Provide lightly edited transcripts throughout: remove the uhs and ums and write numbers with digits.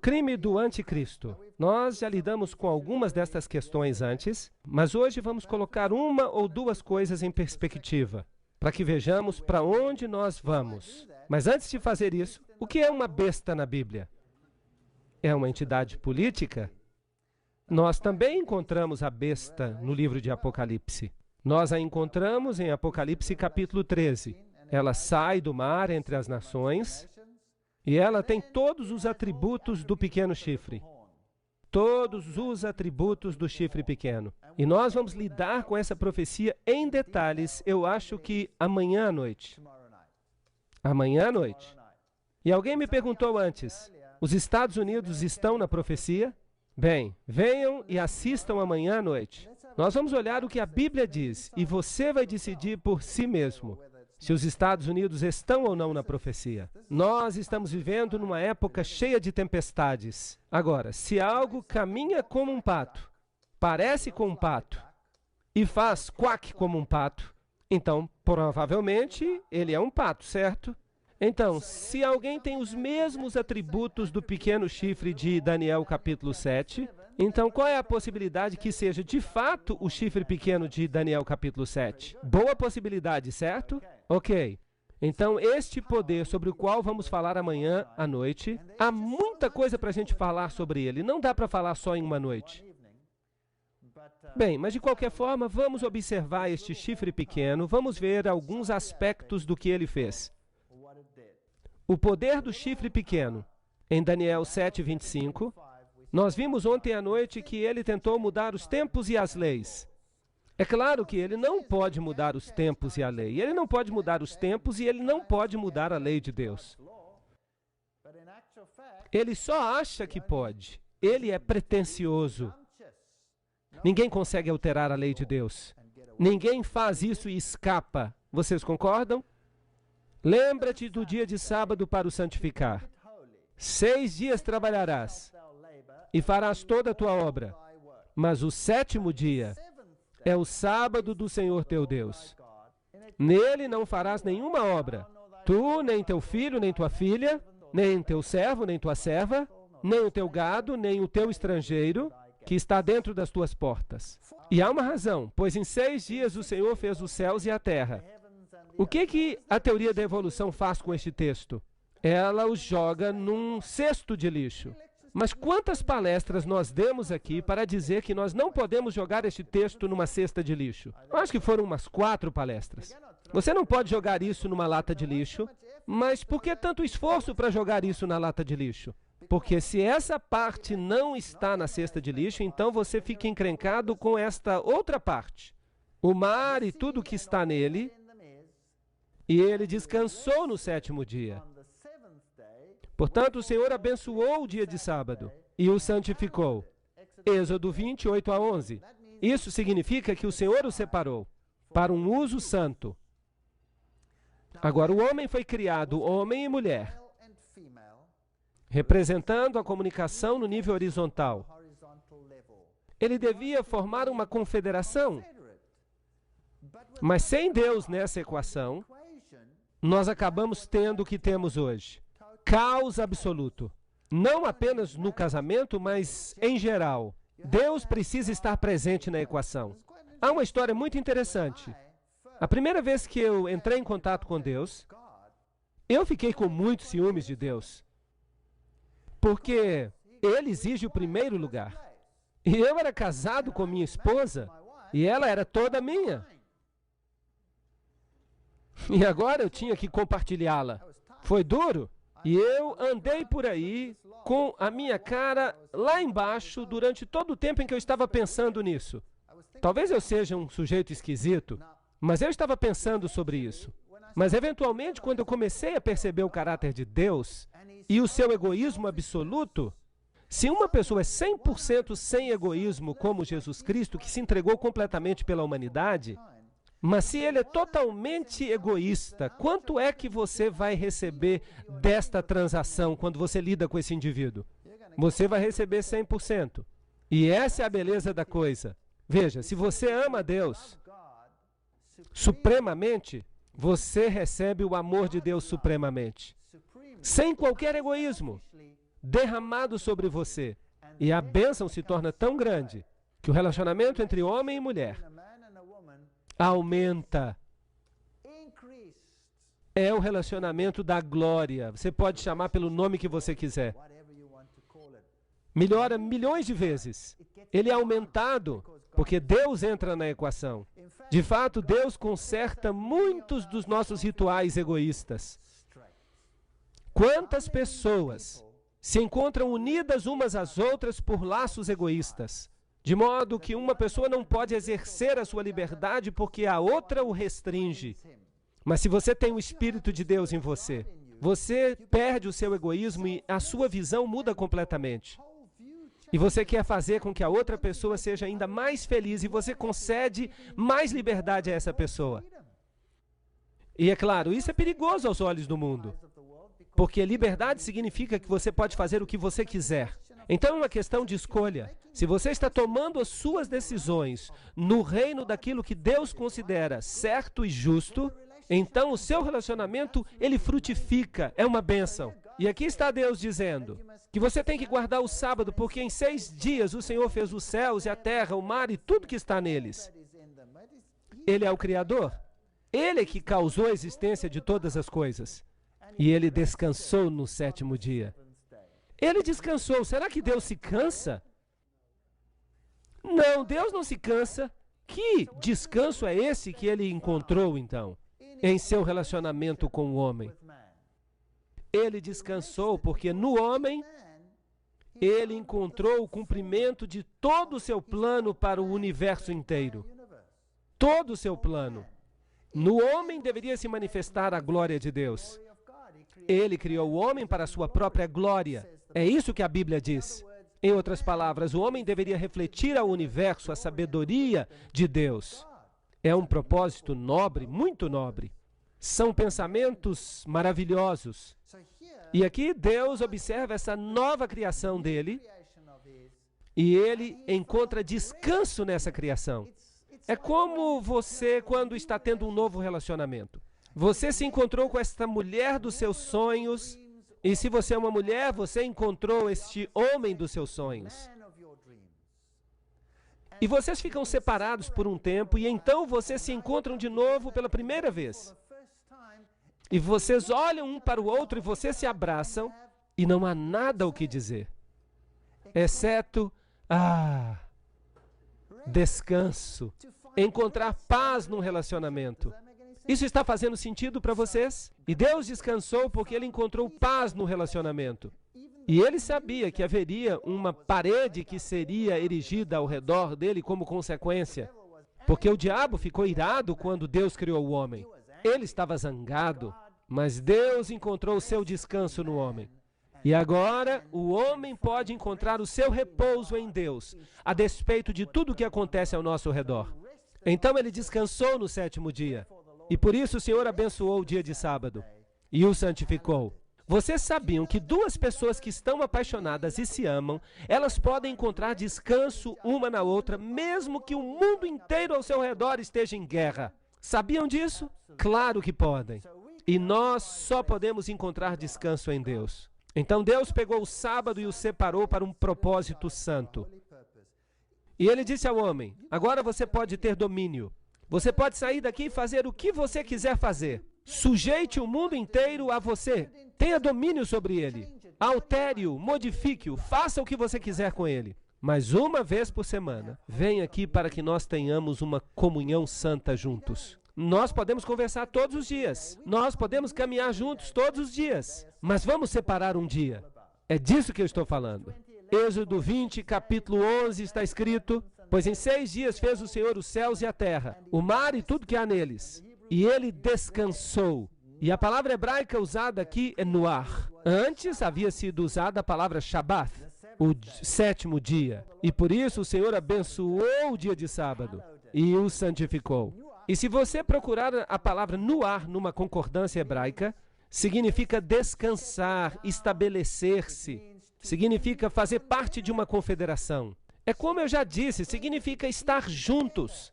crime do anticristo. Nós já lidamos com algumas destas questões antes, mas hoje vamos colocar uma ou duas coisas em perspectiva, para que vejamos para onde nós vamos. Mas antes de fazer isso, o que é uma besta na Bíblia? É uma entidade política? Nós também encontramos a besta no livro de Apocalipse. Nós a encontramos em Apocalipse capítulo 13. Ela sai do mar entre as nações e ela tem todos os atributos do pequeno chifre. Todos os atributos do chifre pequeno. E nós vamos lidar com essa profecia em detalhes, eu acho que amanhã à noite. Amanhã à noite. E alguém me perguntou antes, os Estados Unidos estão na profecia? Bem, venham e assistam amanhã à noite. Nós vamos olhar o que a Bíblia diz e você vai decidir por si mesmo se os Estados Unidos estão ou não na profecia. Nós estamos vivendo numa época cheia de tempestades. Agora, se algo caminha como um pato, parece com um pato e faz quack como um pato, então, provavelmente, ele é um pato, certo? Então, se alguém tem os mesmos atributos do pequeno chifre de Daniel capítulo 7, então qual é a possibilidade que seja de fato o chifre pequeno de Daniel capítulo 7? Boa possibilidade, certo? Ok. Então, este poder sobre o qual vamos falar amanhã à noite, há muita coisa para a gente falar sobre ele. Não dá para falar só em uma noite. Bem, mas de qualquer forma, vamos observar este chifre pequeno, vamos ver alguns aspectos do que ele fez. O poder do chifre pequeno, em Daniel 7:25, nós vimos ontem à noite que ele tentou mudar os tempos e as leis. É claro que ele não pode mudar os tempos e a lei. Ele não pode mudar os tempos e ele não pode mudar a lei de Deus. Ele só acha que pode. Ele é pretensioso. Ninguém consegue alterar a lei de Deus. Ninguém faz isso e escapa. Vocês concordam? Lembra-te do dia de sábado para o santificar. 6 dias trabalharás e farás toda a tua obra. Mas o 7º dia é o sábado do Senhor teu Deus. Nele não farás nenhuma obra. Tu, nem teu filho, nem tua filha, nem teu servo, nem tua serva, nem o teu gado, nem o teu estrangeiro, que está dentro das tuas portas. E há uma razão, pois em 6 dias o Senhor fez os céus e a terra. O que a teoria da evolução faz com este texto? Ela os joga num cesto de lixo. Mas quantas palestras nós demos aqui para dizer que nós não podemos jogar este texto numa cesta de lixo? Eu acho que foram umas 4 palestras. Você não pode jogar isso numa lata de lixo, mas por que tanto esforço para jogar isso na lata de lixo? Porque se essa parte não está na cesta de lixo, então você fica encrencado com esta outra parte. O mar e tudo que está nele, e ele descansou no 7º dia. Portanto, o Senhor abençoou o dia de sábado e o santificou. Êxodo 20:8-11. Isso significa que o Senhor o separou para um uso santo. Agora, o homem foi criado homem e mulher, representando a comunicação no nível horizontal. Ele devia formar uma confederação, mas sem Deus nessa equação, nós acabamos tendo o que temos hoje. Caos absoluto. Não apenas no casamento, mas em geral. Deus precisa estar presente na equação. Há uma história muito interessante. A primeira vez que eu entrei em contato com Deus, eu fiquei com muitos ciúmes de Deus. Porque Ele exige o primeiro lugar. E eu era casado com minha esposa, e ela era toda minha. E agora eu tinha que compartilhá-la. Foi duro. E eu andei por aí com a minha cara lá embaixo durante todo o tempo em que eu estava pensando nisso. Talvez eu seja um sujeito esquisito, mas eu estava pensando sobre isso. Mas, eventualmente, quando eu comecei a perceber o caráter de Deus e o seu egoísmo absoluto, se uma pessoa é 100% sem egoísmo, como Jesus Cristo, que se entregou completamente pela humanidade, mas se ele é totalmente egoísta, quanto é que você vai receber desta transação quando você lida com esse indivíduo? Você vai receber 100%. E essa é a beleza da coisa. Veja, se você ama Deus supremamente, você recebe o amor de Deus supremamente. Sem qualquer egoísmo. derramado sobre você. E a bênção se torna tão grande que o relacionamento entre homem e mulher aumenta. É o relacionamento da glória. Você pode chamar pelo nome que você quiser. Melhora milhões de vezes. Ele é aumentado porque Deus entra na equação. De fato, Deus conserta muitos dos nossos rituais egoístas. Quantas pessoas se encontram unidas umas às outras por laços egoístas, de modo que uma pessoa não pode exercer a sua liberdade porque a outra o restringe. Mas se você tem o Espírito de Deus em você, você perde o seu egoísmo e a sua visão muda completamente. E você quer fazer com que a outra pessoa seja ainda mais feliz e você concede mais liberdade a essa pessoa. E é claro, isso é perigoso aos olhos do mundo, porque liberdade significa que você pode fazer o que você quiser. Então é uma questão de escolha. Se você está tomando as suas decisões no reino daquilo que Deus considera certo e justo, então o seu relacionamento, ele frutifica, é uma bênção. E aqui está Deus dizendo que você tem que guardar o sábado, porque em 6 dias o Senhor fez os céus e a terra, o mar e tudo que está neles. Ele é o Criador. Ele é que causou a existência de todas as coisas. E ele descansou no 7º dia. Ele descansou. Será que Deus se cansa? Não, Deus não se cansa. Que descanso é esse que ele encontrou, então, em seu relacionamento com o homem? Ele descansou porque no homem, ele encontrou o cumprimento de todo o seu plano para o universo inteiro. Todo o seu plano. No homem deveria se manifestar a glória de Deus. Ele criou o homem para a sua própria glória. É isso que a Bíblia diz. Em outras palavras, o homem deveria refletir ao universo a sabedoria de Deus. É um propósito nobre, muito nobre. São pensamentos maravilhosos. E aqui Deus observa essa nova criação dele e ele encontra descanso nessa criação. É como você quando está tendo um novo relacionamento. Você se encontrou com esta mulher dos seus sonhos e se você é uma mulher, você encontrou este homem dos seus sonhos. E vocês ficam separados por um tempo e então vocês se encontram de novo pela primeira vez. E vocês olham um para o outro e vocês se abraçam e não há nada o que dizer, exceto, descanso, encontrar paz num relacionamento. Isso está fazendo sentido para vocês? E Deus descansou porque ele encontrou paz no relacionamento. E ele sabia que haveria uma parede que seria erigida ao redor dele como consequência, porque o diabo ficou irado quando Deus criou o homem. Ele estava zangado, mas Deus encontrou o seu descanso no homem. E agora, o homem pode encontrar o seu repouso em Deus, a despeito de tudo o que acontece ao nosso redor. Então ele descansou no 7º dia. E por isso o Senhor abençoou o dia de sábado e o santificou. Vocês sabiam que 2 pessoas que estão apaixonadas e se amam, elas podem encontrar descanso uma na outra, mesmo que o mundo inteiro ao seu redor esteja em guerra. Sabiam disso? Claro que podem. E nós só podemos encontrar descanso em Deus. Então Deus pegou o sábado e o separou para um propósito santo. E ele disse ao homem, agora você pode ter domínio. Você pode sair daqui e fazer o que você quiser fazer. Sujeite o mundo inteiro a você. Tenha domínio sobre ele. Altere-o, modifique-o, faça o que você quiser com ele. Mas uma vez por semana, venha aqui para que nós tenhamos uma comunhão santa juntos. Nós podemos conversar todos os dias. Nós podemos caminhar juntos todos os dias. Mas vamos separar um dia. É disso que eu estou falando. Êxodo 20, capítulo 11, está escrito: pois em 6 dias fez o Senhor os céus e a terra, o mar e tudo que há neles. E ele descansou. E a palavra hebraica usada aqui é Noar. Antes havia sido usada a palavra Shabbat, o 7º dia. E por isso o Senhor abençoou o dia de sábado e o santificou. E se você procurar a palavra Noar numa concordância hebraica, significa descansar, estabelecer-se. Significa fazer parte de uma confederação. É como eu já disse, significa estar juntos.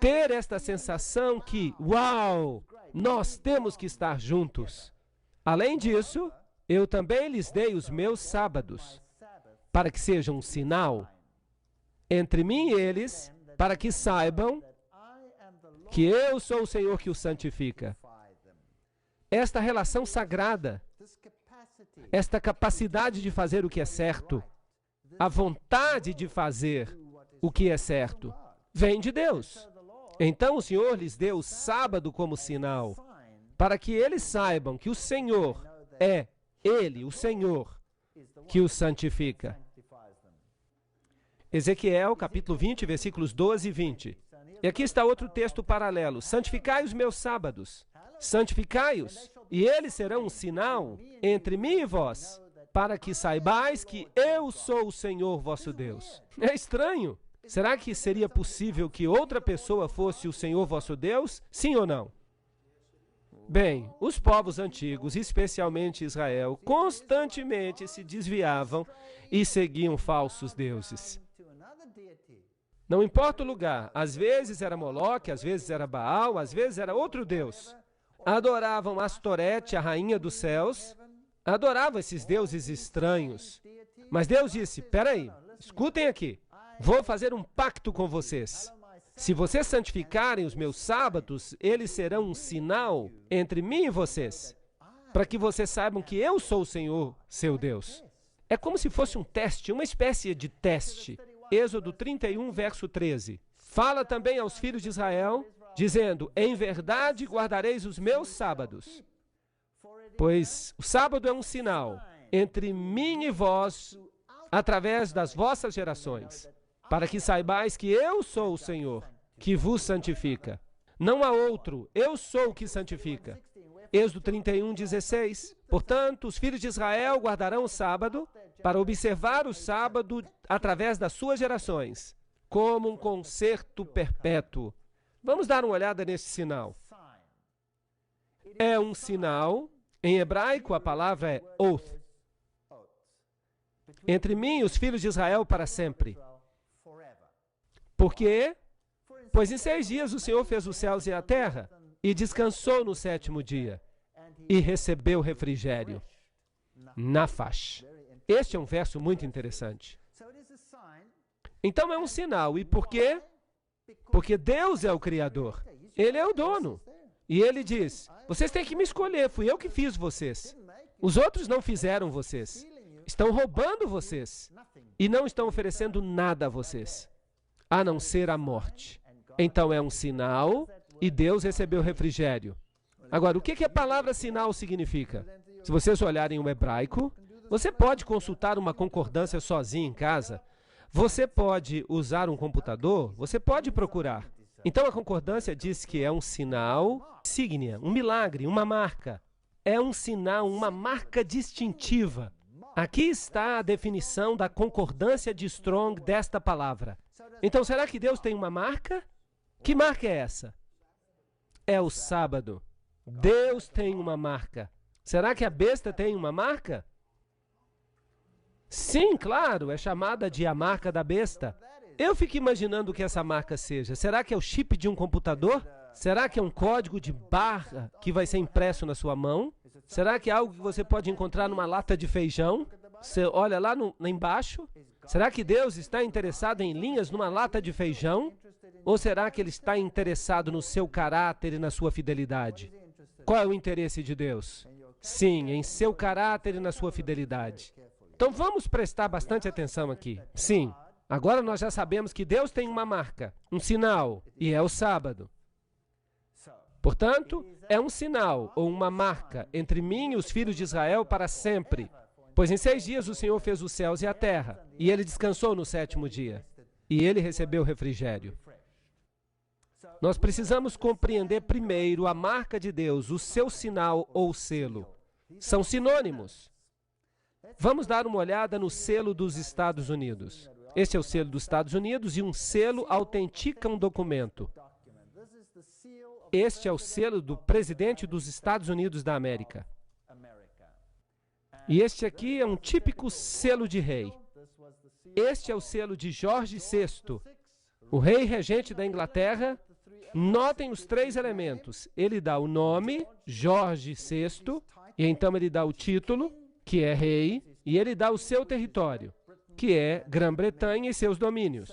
Ter esta sensação que, uau, nós temos que estar juntos. Além disso, eu também lhes dei os meus sábados, para que sejam um sinal entre mim e eles, para que saibam que eu sou o Senhor que os santifica. Esta relação sagrada, esta capacidade de fazer o que é certo, a vontade de fazer o que é certo, vem de Deus. Então o Senhor lhes deu o sábado como sinal, para que eles saibam que o Senhor é Ele, o Senhor, que os santifica. Ezequiel, capítulo 20, versículos 12 e 20. E aqui está outro texto paralelo. Santificai os meus sábados, santificai-os, e eles serão um sinal entre mim e vós, para que saibais que eu sou o Senhor vosso Deus. É estranho. Será que seria possível que outra pessoa fosse o Senhor vosso Deus? Sim ou não? Bem, os povos antigos, especialmente Israel, constantemente se desviavam e seguiam falsos deuses. Não importa o lugar, às vezes era Moloque, às vezes era Baal, às vezes era outro deus. Adoravam Astorete, a rainha dos céus, adoravam esses deuses estranhos. Mas Deus disse, peraí, escutem aqui, vou fazer um pacto com vocês. Se vocês santificarem os meus sábados, eles serão um sinal entre mim e vocês, para que vocês saibam que eu sou o Senhor, seu Deus. É como se fosse um teste, uma espécie de teste. Êxodo 31, verso 13. Fala também aos filhos de Israel, dizendo, em verdade guardareis os meus sábados, pois o sábado é um sinal entre mim e vós, através das vossas gerações, para que saibais que eu sou o Senhor, que vos santifica. Não há outro, eu sou o que santifica. Êxodo 31, 16. Portanto, os filhos de Israel guardarão o sábado, para observar o sábado através das suas gerações, como um concerto perpétuo. Vamos dar uma olhada nesse sinal. É um sinal, em hebraico a palavra é oath, entre mim e os filhos de Israel para sempre. Por quê? Pois em 6 dias o Senhor fez os céus e a terra, e descansou no 7º dia, e recebeu refrigério. Nafash. Este é um verso muito interessante. Então é um sinal. E por quê? Porque Deus é o Criador. Ele é o dono. E Ele diz, vocês têm que me escolher, fui eu que fiz vocês. Os outros não fizeram vocês. Estão roubando vocês. E não estão oferecendo nada a vocês, a não ser a morte. Então é um sinal e Deus recebeu refrigério. Agora, o que a palavra sinal significa? Se vocês olharem o hebraico, você pode consultar uma concordância sozinho em casa. Você pode usar um computador, você pode procurar. Então a concordância diz que é um sinal, sígnia, um milagre, uma marca. É um sinal, uma marca distintiva. Aqui está a definição da concordância de Strong desta palavra. Então, será que Deus tem uma marca? Que marca é essa? É o sábado. Deus tem uma marca. Será que a besta tem uma marca? Sim, claro, é chamada de a marca da besta. Eu fico imaginando o que essa marca seja. Será que é o chip de um computador? Será que é um código de barra que vai ser impresso na sua mão? Será que é algo que você pode encontrar numa lata de feijão? Você olha lá embaixo. Será que Deus está interessado em linhas numa lata de feijão? Ou será que Ele está interessado no seu caráter e na sua fidelidade? Qual é o interesse de Deus? Sim, em seu caráter e na sua fidelidade. Então vamos prestar bastante atenção aqui. Sim, agora nós já sabemos que Deus tem uma marca, um sinal, e é o sábado. Portanto, é um sinal ou uma marca entre mim e os filhos de Israel para sempre. Pois em 6 dias o Senhor fez os céus e a terra, e Ele descansou no 7º dia, e Ele recebeu refrigério. Nós precisamos compreender primeiro a marca de Deus, o seu sinal ou selo. São sinônimos. Vamos dar uma olhada no selo dos Estados Unidos. Este é o selo dos Estados Unidos e um selo autentica um documento. Este é o selo do presidente dos Estados Unidos da América. E este aqui é um típico selo de rei. Este é o selo de Jorge VI, o rei regente da Inglaterra. Notem os 3 elementos. Ele dá o nome, Jorge VI, e então ele dá o título, que é rei, e ele dá o seu território, que é Grã-Bretanha e seus domínios.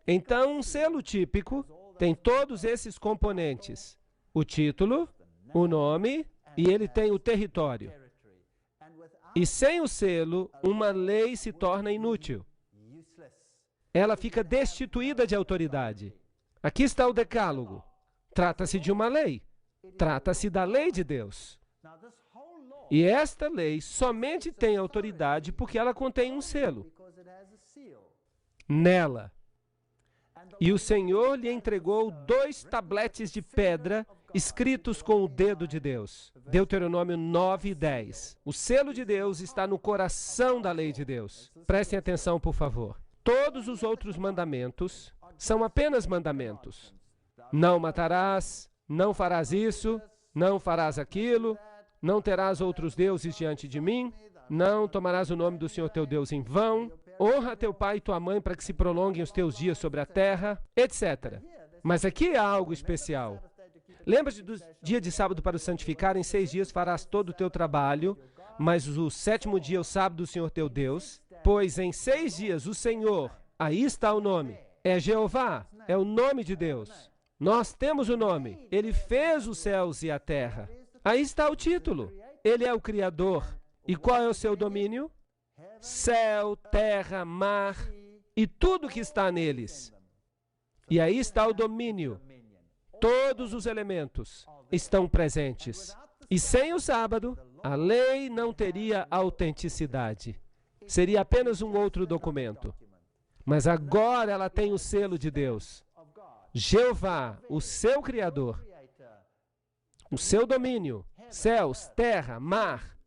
Então, um selo típico tem todos esses componentes: o título, o nome, e ele tem o território. E sem o selo, uma lei se torna inútil. Ela fica destituída de autoridade. Aqui está o Decálogo. Trata-se de uma lei. Trata-se da lei de Deus. E esta lei somente tem autoridade porque ela contém um selo nela. E o Senhor lhe entregou 2 tabletes de pedra escritos com o dedo de Deus. Deuteronômio 9 e 10. O selo de Deus está no coração da lei de Deus. Prestem atenção, por favor. Todos os outros mandamentos são apenas mandamentos. Não matarás, não farás isso, não farás aquilo, não terás outros deuses diante de mim, não tomarás o nome do Senhor teu Deus em vão, honra teu pai e tua mãe para que se prolonguem os teus dias sobre a terra, etc. Mas aqui há algo especial. Lembra-te do dia de sábado para o santificar, em 6 dias farás todo o teu trabalho, mas o 7º dia é o sábado do Senhor teu Deus, pois em 6 dias o Senhor, aí está o nome, é Jeová, é o nome de Deus. Nós temos o nome, ele fez os céus e a terra. Aí está o título, ele é o Criador. E qual é o seu domínio? Céu, terra, mar e tudo que está neles. E aí está o domínio. Todos os elementos estão presentes. E sem o sábado, a lei não teria autenticidade. Seria apenas um outro documento. Mas agora ela tem o selo de Deus. Jeová, o seu Criador, o seu domínio, céus, terra, mar,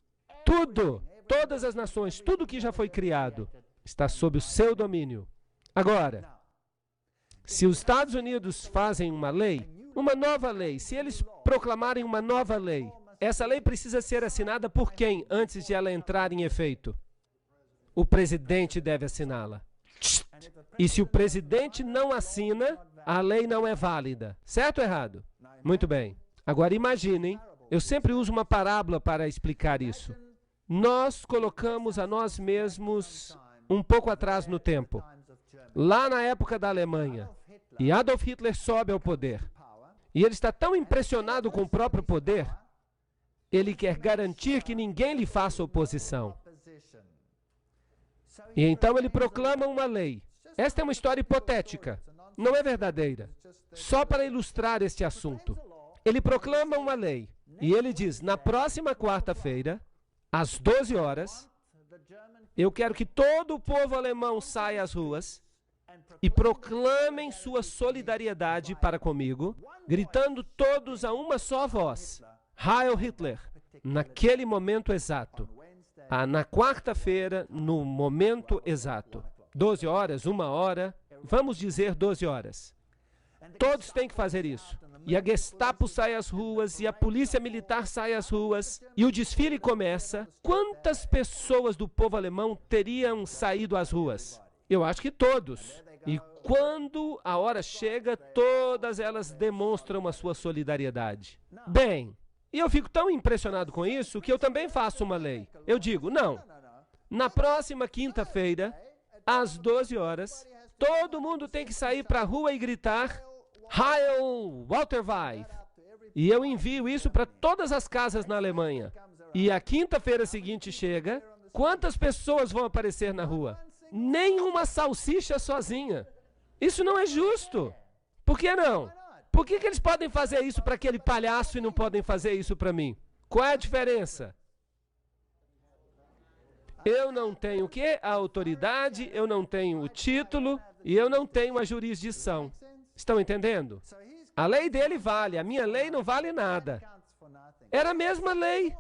tudo, todas as nações, tudo que já foi criado, está sob o seu domínio. Agora, se os Estados Unidos fazem uma lei, uma nova lei, se eles proclamarem uma nova lei, essa lei precisa ser assinada por quem antes de ela entrar em efeito? O presidente deve assiná-la. E se o presidente não assina, a lei não é válida. Certo ou errado? Muito bem. Agora imaginem, eu sempre uso uma parábola para explicar isso. Nós colocamos a nós mesmos um pouco atrás no tempo, lá na época da Alemanha, e Adolf Hitler sobe ao poder. E ele está tão impressionado com o próprio poder, ele quer garantir que ninguém lhe faça oposição. E então ele proclama uma lei. Esta é uma história hipotética, não é verdadeira. Só para ilustrar este assunto. Ele proclama uma lei, e ele diz, na próxima quarta-feira, às 12 horas, eu quero que todo o povo alemão saia às ruas e proclamem sua solidariedade para comigo, gritando todos a uma só voz, Heil Hitler, naquele momento exato. Na quarta-feira, no momento exato. 12 horas, 1 hora, vamos dizer 12 horas. Todos têm que fazer isso. E a Gestapo sai às ruas, e a polícia militar sai às ruas, e o desfile começa. Quantas pessoas do povo alemão teriam saído às ruas? Eu acho que todos. E quando a hora chega, todas elas demonstram a sua solidariedade. Bem, e eu fico tão impressionado com isso que eu também faço uma lei. Eu digo, não, na próxima quinta-feira, às 12 horas, todo mundo tem que sair para a rua e gritar Heil Walter Weid. E eu envio isso para todas as casas na Alemanha. E a quinta-feira seguinte chega, quantas pessoas vão aparecer na rua? Nenhuma salsicha sozinha. Isso não é justo. Por que não? Por que eles podem fazer isso para aquele palhaço e não podem fazer isso para mim? Qual é a diferença? Eu não tenho o quê? A autoridade, eu não tenho o título e eu não tenho a jurisdição. Estão entendendo? A lei dele vale, a minha lei não vale nada. Era a mesma lei,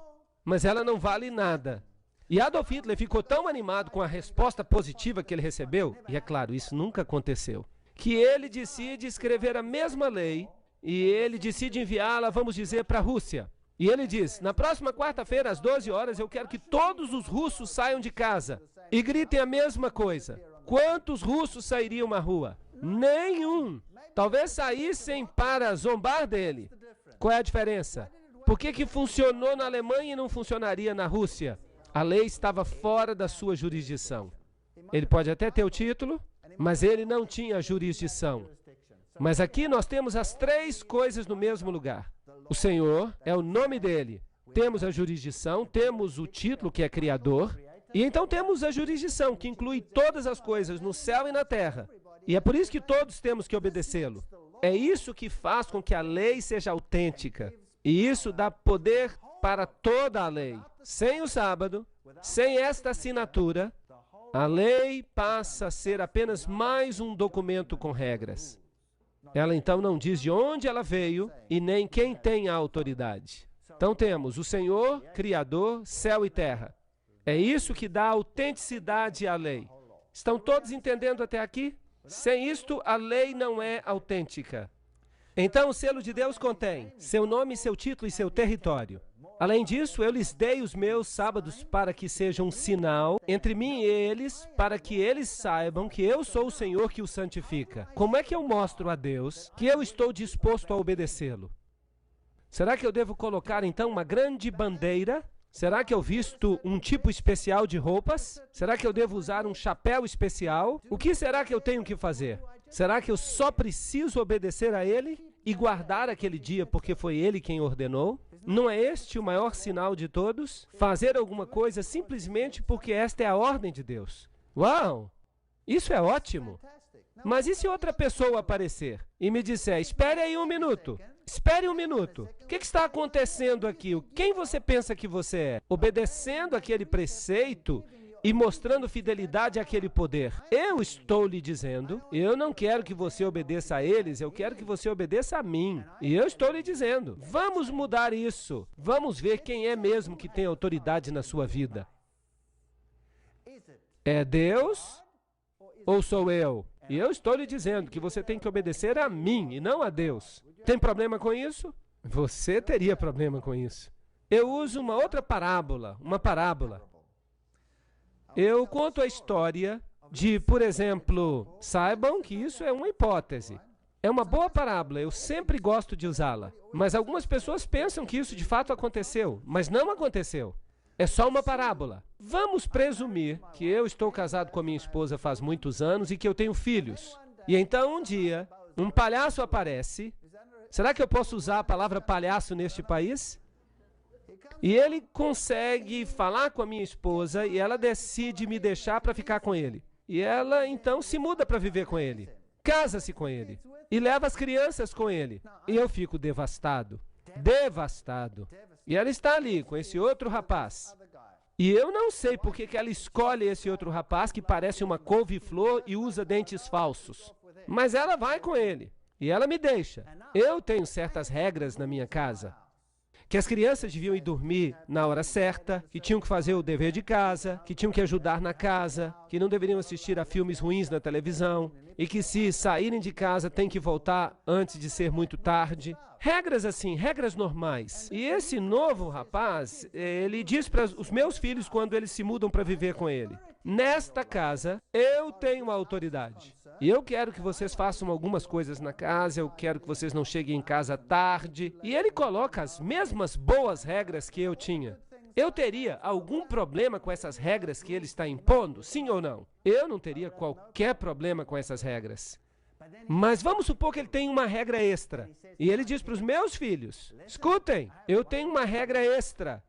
mas ela não vale nada. E Adolf Hitler ficou tão animado com a resposta positiva que ele recebeu, e é claro, isso nunca aconteceu, que ele decide escrever a mesma lei e ele decide enviá-la, vamos dizer, para a Rússia. E ele diz, na próxima quarta-feira, às 12 horas, eu quero que todos os russos saiam de casa e gritem a mesma coisa. Quantos russos sairiam à rua? Nenhum. Talvez saíssem para zombar dele. Qual é a diferença? Por que funcionou na Alemanha e não funcionaria na Rússia? A lei estava fora da sua jurisdição. Ele pode até ter o título, mas ele não tinha jurisdição. Mas aqui nós temos as três coisas no mesmo lugar. O Senhor é o nome dele. Temos a jurisdição, temos o título, que é Criador, e então temos a jurisdição, que inclui todas as coisas no céu e na terra. E é por isso que todos temos que obedecê-lo. É isso que faz com que a lei seja autêntica. E isso dá poder para toda a lei. Sem o sábado, sem esta assinatura, a lei passa a ser apenas mais um documento com regras. Ela então não diz de onde ela veio e nem quem tem a autoridade. Então temos o Senhor, Criador, céu e terra. É isso que dá autenticidade à lei. Estão todos entendendo até aqui? Sem isto, a lei não é autêntica. Então, o selo de Deus contém seu nome, seu título e seu território. Além disso, eu lhes dei os meus sábados para que sejam um sinal entre mim e eles, para que eles saibam que eu sou o Senhor que os santifica. Como é que eu mostro a Deus que eu estou disposto a obedecê-lo? Será que eu devo colocar, então, uma grande bandeira? Será que eu visto um tipo especial de roupas? Será que eu devo usar um chapéu especial? O que será que eu tenho que fazer? Será que eu só preciso obedecer a Ele e guardar aquele dia porque foi Ele quem ordenou? Não é este o maior sinal de todos? Fazer alguma coisa simplesmente porque esta é a ordem de Deus. Uau! Isso é ótimo! Mas e se outra pessoa aparecer e me disser, espere aí um minuto, espere um minuto, o que está acontecendo aqui? Quem você pensa que você é? Obedecendo aquele preceito e mostrando fidelidade àquele poder. Eu estou lhe dizendo, eu não quero que você obedeça a eles, eu quero que você obedeça a mim. E eu estou lhe dizendo, vamos mudar isso. Vamos ver quem é mesmo que tem autoridade na sua vida. É Deus ou sou eu? E eu estou lhe dizendo que você tem que obedecer a mim e não a Deus. Tem problema com isso? Você teria problema com isso. Eu uso uma outra parábola, uma parábola. Eu conto a história de, por exemplo, saibam que isso é uma hipótese. É uma boa parábola, eu sempre gosto de usá-la. Mas algumas pessoas pensam que isso de fato aconteceu, mas não aconteceu. É só uma parábola. Vamos presumir que eu estou casado com a minha esposa faz muitos anos e que eu tenho filhos. E então um dia, um palhaço aparece. Será que eu posso usar a palavra palhaço neste país? E ele consegue falar com a minha esposa e ela decide me deixar para ficar com ele. E ela então se muda para viver com ele. Casa-se com ele. E leva as crianças com ele. E eu fico devastado. Devastado. E ela está ali com esse outro rapaz. E eu não sei por que ela escolhe esse outro rapaz que parece uma couve-flor e usa dentes falsos. Mas ela vai com ele. E ela me deixa. Eu tenho certas regras na minha casa. Que as crianças deviam ir dormir na hora certa, que tinham que fazer o dever de casa, que tinham que ajudar na casa, que não deveriam assistir a filmes ruins na televisão, e que se saírem de casa tem que voltar antes de ser muito tarde. Regras assim, regras normais. E esse novo rapaz, ele diz para os meus filhos quando eles se mudam para viver com ele, nesta casa, eu tenho a autoridade. E eu quero que vocês façam algumas coisas na casa, eu quero que vocês não cheguem em casa tarde. E ele coloca as mesmas boas regras que eu tinha. Eu teria algum problema com essas regras que ele está impondo? Sim ou não? Eu não teria qualquer problema com essas regras. Mas vamos supor que ele tem uma regra extra. E ele diz para os meus filhos, escutem, eu tenho uma regra extra.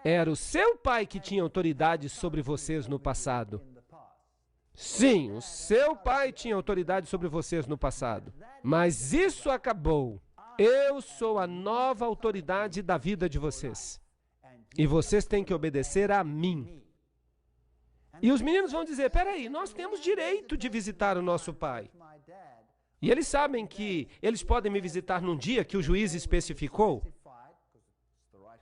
Era o seu pai que tinha autoridade sobre vocês no passado. Sim, o seu pai tinha autoridade sobre vocês no passado. Mas isso acabou. Eu sou a nova autoridade da vida de vocês. E vocês têm que obedecer a mim. E os meninos vão dizer, peraí, nós temos direito de visitar o nosso pai. E eles sabem que eles podem me visitar num dia que o juiz especificou.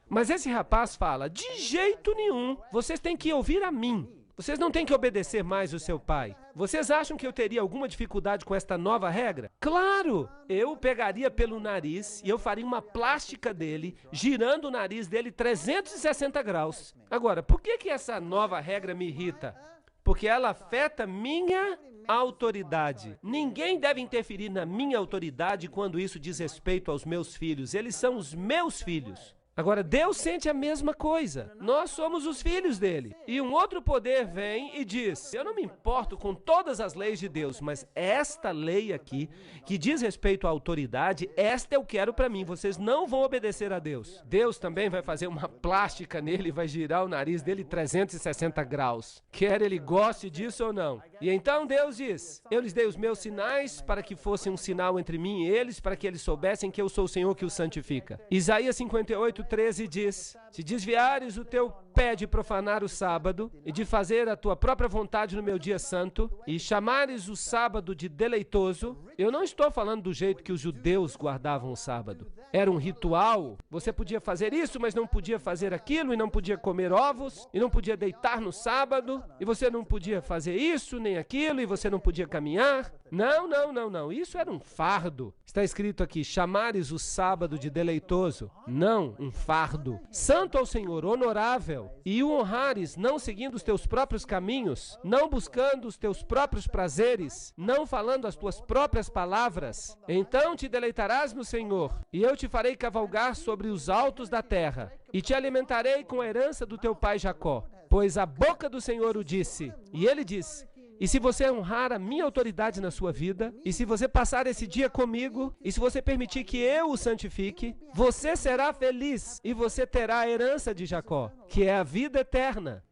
Mas esse rapaz fala, de jeito nenhum, vocês têm que ouvir a mim. Vocês não têm que obedecer mais o seu pai. Vocês acham que eu teria alguma dificuldade com esta nova regra? Claro! Eu o pegaria pelo nariz e eu faria uma plástica dele, girando o nariz dele 360 graus. Agora, por que essa nova regra me irrita? Porque ela afeta minha autoridade. Ninguém deve interferir na minha autoridade quando isso diz respeito aos meus filhos. Eles são os meus filhos. Agora, Deus sente a mesma coisa. Nós somos os filhos dele. E um outro poder vem e diz, eu não me importo com todas as leis de Deus, mas esta lei aqui, que diz respeito à autoridade, esta eu quero para mim. Vocês não vão obedecer a Deus. Deus também vai fazer uma plástica nele e vai girar o nariz dele 360 graus. Quer ele goste disso ou não. E então Deus diz, eu lhes dei os meus sinais para que fosse um sinal entre mim e eles, para que eles soubessem que eu sou o Senhor que os santifica. Isaías 58:13 diz, se desviares o teu pé de profanar o sábado e de fazer a tua própria vontade no meu dia santo e chamares o sábado de deleitoso, eu não estou falando do jeito que os judeus guardavam o sábado. Era um ritual, você podia fazer isso, mas não podia fazer aquilo, e não podia comer ovos, e não podia deitar no sábado, e você não podia fazer isso nem aquilo, e você não podia caminhar. Não, isso era um fardo. Está escrito aqui, chamares o sábado de deleitoso. Não, um fardo. Santo ao Senhor, honorável, e o honrares, não seguindo os teus próprios caminhos, não buscando os teus próprios prazeres, não falando as tuas próprias palavras. Então te deleitarás no Senhor, e eu te farei cavalgar sobre os altos da terra, e te alimentarei com a herança do teu pai Jacó. Pois a boca do Senhor o disse, e ele disse, e se você honrar a minha autoridade na sua vida, e se você passar esse dia comigo, e se você permitir que eu o santifique, você será feliz e você terá a herança de Jacó, que é a vida eterna.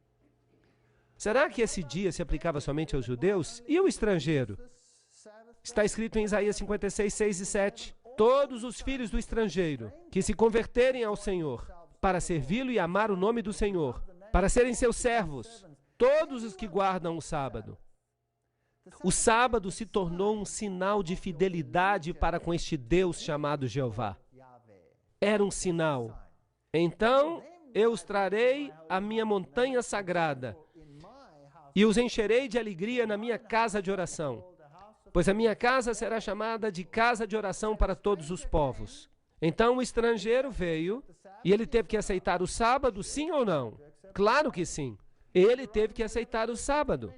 Será que esse dia se aplicava somente aos judeus? E o estrangeiro? Está escrito em Isaías 56, 6 e 7. Todos os filhos do estrangeiro que se converterem ao Senhor, para servi-lo e amar o nome do Senhor, para serem seus servos, todos os que guardam o sábado. O sábado se tornou um sinal de fidelidade para com este Deus chamado Jeová. Era um sinal. Então eu os trarei à minha montanha sagrada e os encherei de alegria na minha casa de oração, pois a minha casa será chamada de casa de oração para todos os povos. Então o estrangeiro veio e ele teve que aceitar o sábado, sim ou não? Claro que sim. Ele teve que aceitar o sábado.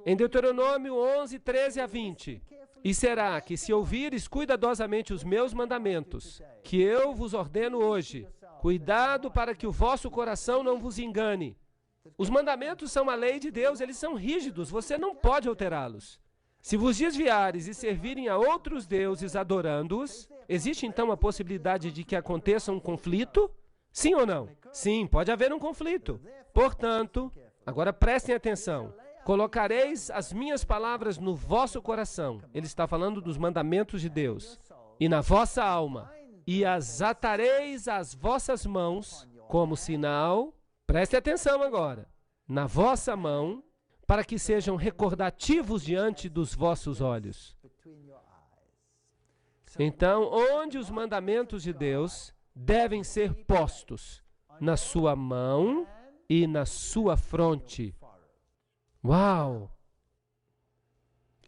Em Deuteronômio 11, 13 a 20. E será que se ouvires cuidadosamente os meus mandamentos, que eu vos ordeno hoje, cuidado para que o vosso coração não vos engane. Os mandamentos são a lei de Deus, eles são rígidos, você não pode alterá-los. Se vos desviares e servirem a outros deuses adorando-os, existe então a possibilidade de que aconteça um conflito? Sim ou não? Sim, pode haver um conflito. Portanto, agora prestem atenção. Colocareis as minhas palavras no vosso coração. Ele está falando dos mandamentos de Deus. E na vossa alma. E as atareis às vossas mãos como sinal. Preste atenção agora. Na vossa mão, para que sejam recordativos diante dos vossos olhos. Então, onde os mandamentos de Deus devem ser postos? Na sua mão e na sua fronte. Uau!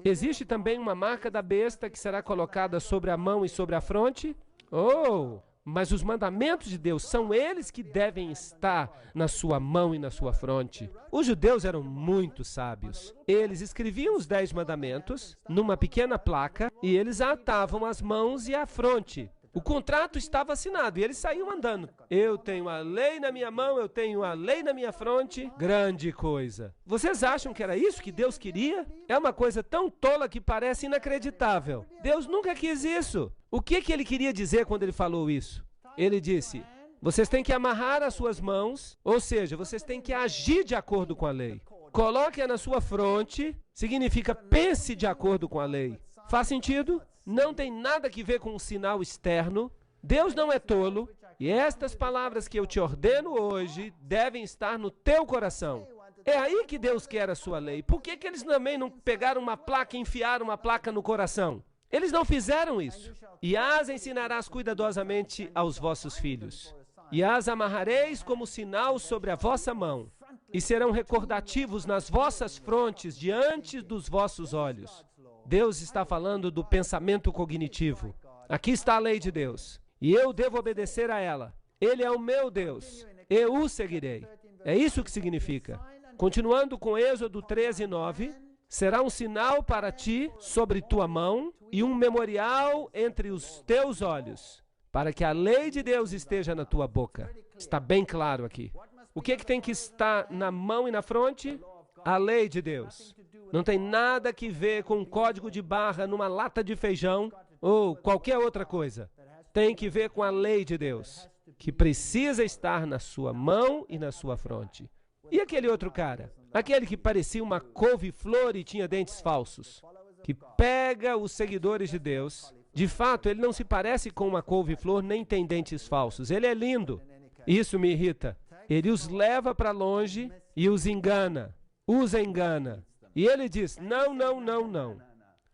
Existe também uma marca da besta que será colocada sobre a mão e sobre a fronte? Oh! Mas os mandamentos de Deus são eles que devem estar na sua mão e na sua fronte. Os judeus eram muito sábios. Eles escreviam os 10 mandamentos numa pequena placa e eles atavam as mãos e a fronte. O contrato estava assinado e eles saíam andando. Eu tenho a lei na minha mão, eu tenho a lei na minha fronte. Grande coisa. Vocês acham que era isso que Deus queria? É uma coisa tão tola que parece inacreditável. Deus nunca quis isso. O que ele queria dizer quando ele falou isso? Ele disse, vocês têm que amarrar as suas mãos, ou seja, vocês têm que agir de acordo com a lei. Coloque-a na sua fronte, significa pense de acordo com a lei. Faz sentido? Não tem nada que ver com um sinal externo. Deus não é tolo. E estas palavras que eu te ordeno hoje devem estar no teu coração. É aí que Deus quer a sua lei. Por que eles também não pegaram uma placa e enfiaram uma placa no coração? Eles não fizeram isso. E as ensinarás cuidadosamente aos vossos filhos. E as amarrareis como sinal sobre a vossa mão. E serão recordativos nas vossas frontes diante dos vossos olhos. Deus está falando do pensamento cognitivo. Aqui está a lei de Deus. E eu devo obedecer a ela. Ele é o meu Deus. Eu o seguirei. É isso que significa. Continuando com Êxodo 13, 9. Será um sinal para ti sobre tua mão e um memorial entre os teus olhos. para que a lei de Deus esteja na tua boca. Está bem claro aqui. O que tem que estar na mão e na fronte? A lei de Deus. Não tem nada que ver com um código de barra numa lata de feijão ou qualquer outra coisa. Tem que ver com a lei de Deus, que precisa estar na sua mão e na sua fronte. E aquele outro cara? Aquele que parecia uma couve-flor e tinha dentes falsos, que pega os seguidores de Deus. De fato, ele não se parece com uma couve-flor nem tem dentes falsos. Ele é lindo. Isso me irrita. Ele os leva para longe e os engana. Os engana. E ele diz, não, não, não, não.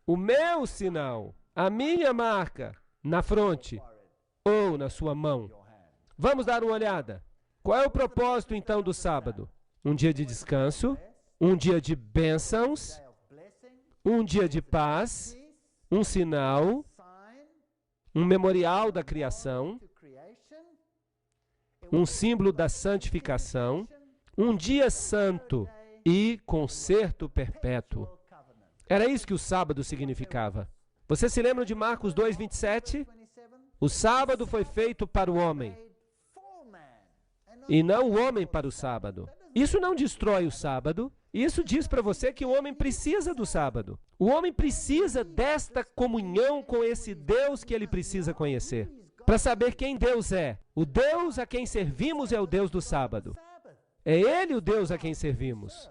O meu sinal, a minha marca, na fronte ou na sua mão. Vamos dar uma olhada. Qual é o propósito, então, do sábado? Um dia de descanso, um dia de bênçãos, um dia de paz, um sinal, um memorial da criação, um símbolo da santificação, um dia santo e concerto perpétuo. Era isso que o sábado significava. Você se lembra de Marcos 2:27? O sábado foi feito para o homem, e não o homem para o sábado. Isso não destrói o sábado. Isso diz para você que o homem precisa do sábado. O homem precisa desta comunhão com esse Deus que ele precisa conhecer, para saber quem Deus é. O Deus a quem servimos é o Deus do sábado. É Ele o Deus a quem servimos.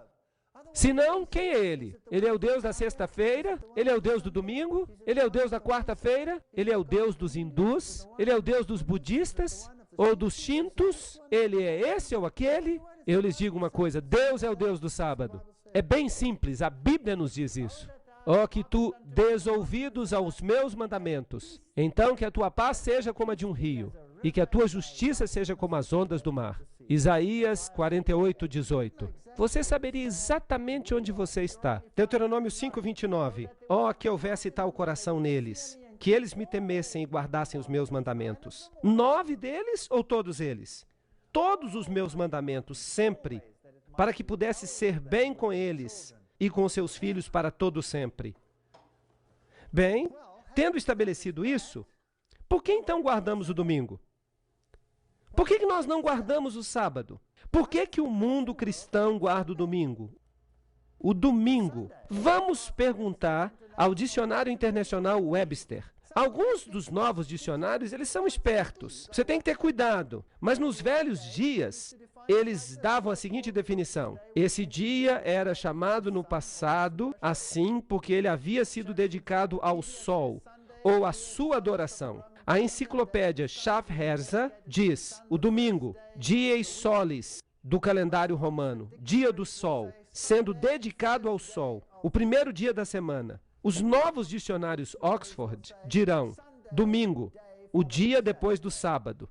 Senão, quem é Ele? Ele é o Deus da sexta-feira? Ele é o Deus do domingo? Ele é o Deus da quarta-feira? Ele é o Deus dos hindus? Ele é o Deus dos budistas? Ou dos shintos? Ele é esse ou aquele? Eu lhes digo uma coisa, Deus é o Deus do sábado. É bem simples, a Bíblia nos diz isso. Ó, que tu des ouvidos aos meus mandamentos, então que a tua paz seja como a de um rio, e que a tua justiça seja como as ondas do mar. Isaías 48:18. Você saberia exatamente onde você está. Deuteronômio 5:29. Ó, que houvesse tal coração neles, que eles me temessem e guardassem os meus mandamentos. 9 deles ou todos eles? Todos os meus mandamentos, sempre, para que pudesse ser bem com eles e com seus filhos para todo sempre. Bem, tendo estabelecido isso, por que então guardamos o domingo? Por que nós não guardamos o sábado? Por que o mundo cristão guarda o domingo? O domingo. Vamos perguntar ao Dicionário Internacional Webster. Alguns dos novos dicionários, eles são espertos. Você tem que ter cuidado. Mas nos velhos dias, eles davam a seguinte definição. Esse dia era chamado no passado assim porque ele havia sido dedicado ao sol ou à sua adoração. A enciclopédia Schaffhauser diz, o domingo, dies solis, do calendário romano, dia do sol, sendo dedicado ao sol, o primeiro dia da semana. Os novos dicionários Oxford dirão, domingo, o dia depois do sábado.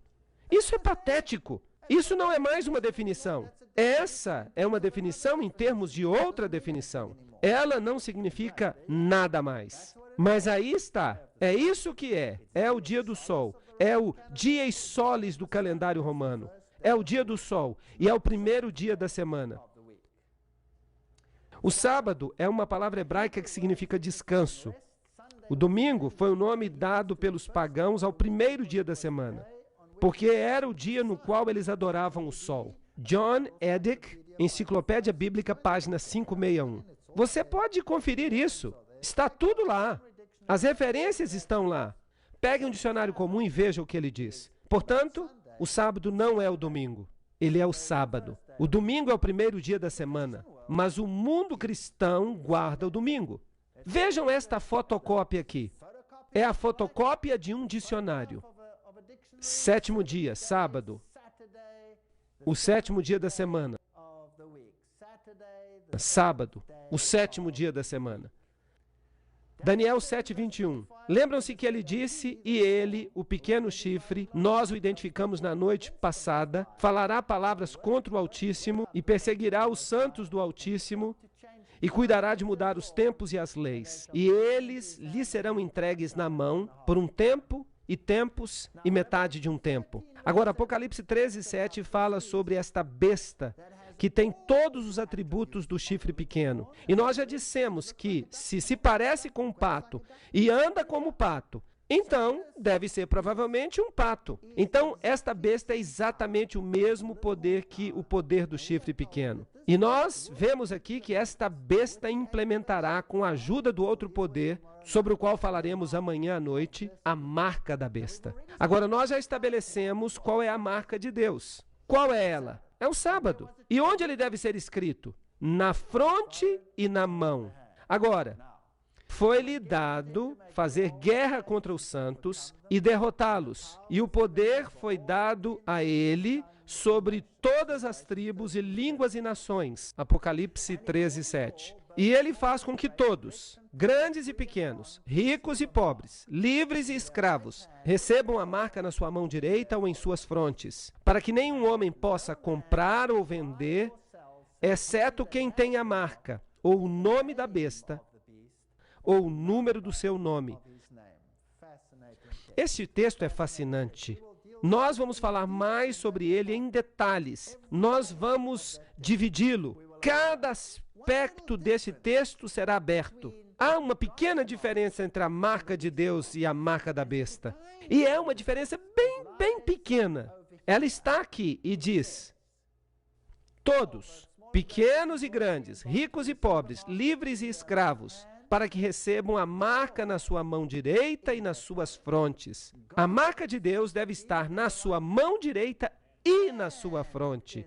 Isso é patético. Isso não é mais uma definição. Essa é uma definição em termos de outra definição. Ela não significa nada mais. Mas aí está. É isso que é. É o dia do sol. É o dies solis do calendário romano. É o dia do sol. E é o primeiro dia da semana. O sábado é uma palavra hebraica que significa descanso. O domingo foi o nome dado pelos pagãos ao primeiro dia da semana, porque era o dia no qual eles adoravam o sol. John Edick, Enciclopédia Bíblica, página 561. Você pode conferir isso. Está tudo lá. As referências estão lá. Pegue um dicionário comum e veja o que ele diz. Portanto, o sábado não é o domingo. Ele é o sábado. O domingo é o primeiro dia da semana, mas o mundo cristão guarda o domingo. Vejam esta fotocópia aqui. É a fotocópia de um dicionário. 7º dia, sábado. O 7º dia da semana. Sábado, o 7º dia da semana. Daniel 7:21. Lembram-se que ele disse, e ele, o pequeno chifre, nós o identificamos na noite passada, falará palavras contra o Altíssimo e perseguirá os santos do Altíssimo e cuidará de mudar os tempos e as leis. E eles lhe serão entregues na mão por um tempo e tempos e metade de um tempo. Agora, Apocalipse 13:7 fala sobre esta besta que tem todos os atributos do chifre pequeno. E nós já dissemos que, se parece com um pato e anda como pato, Então, deve ser provavelmente um pato. Então, esta besta é exatamente o mesmo poder que o poder do chifre pequeno. E nós vemos aqui que esta besta implementará, com a ajuda do outro poder, sobre o qual falaremos amanhã à noite, a marca da besta. Agora, nós já estabelecemos qual é a marca de Deus. Qual é ela? É o sábado. E onde ele deve ser escrito? Na fronte e na mão. Agora, foi-lhe dado fazer guerra contra os santos e derrotá-los. E o poder foi dado a ele sobre todas as tribos e línguas e nações. Apocalipse 13:7. E ele faz com que todos, grandes e pequenos, ricos e pobres, livres e escravos, recebam a marca na sua mão direita ou em suas frontes, para que nenhum homem possa comprar ou vender, exceto quem tem a marca, ou o nome da besta, ou o número do seu nome. Este texto é fascinante. Nós vamos falar mais sobre ele em detalhes. Nós vamos dividi-lo. Cada aspecto desse texto será aberto. Há uma pequena diferença entre a marca de Deus e a marca da besta. E é uma diferença bem pequena. Ela está aqui e diz: todos, pequenos e grandes, ricos e pobres, livres e escravos, para que recebam a marca na sua mão direita e nas suas frontes. A marca de Deus deve estar na sua mão direita e na sua fronte.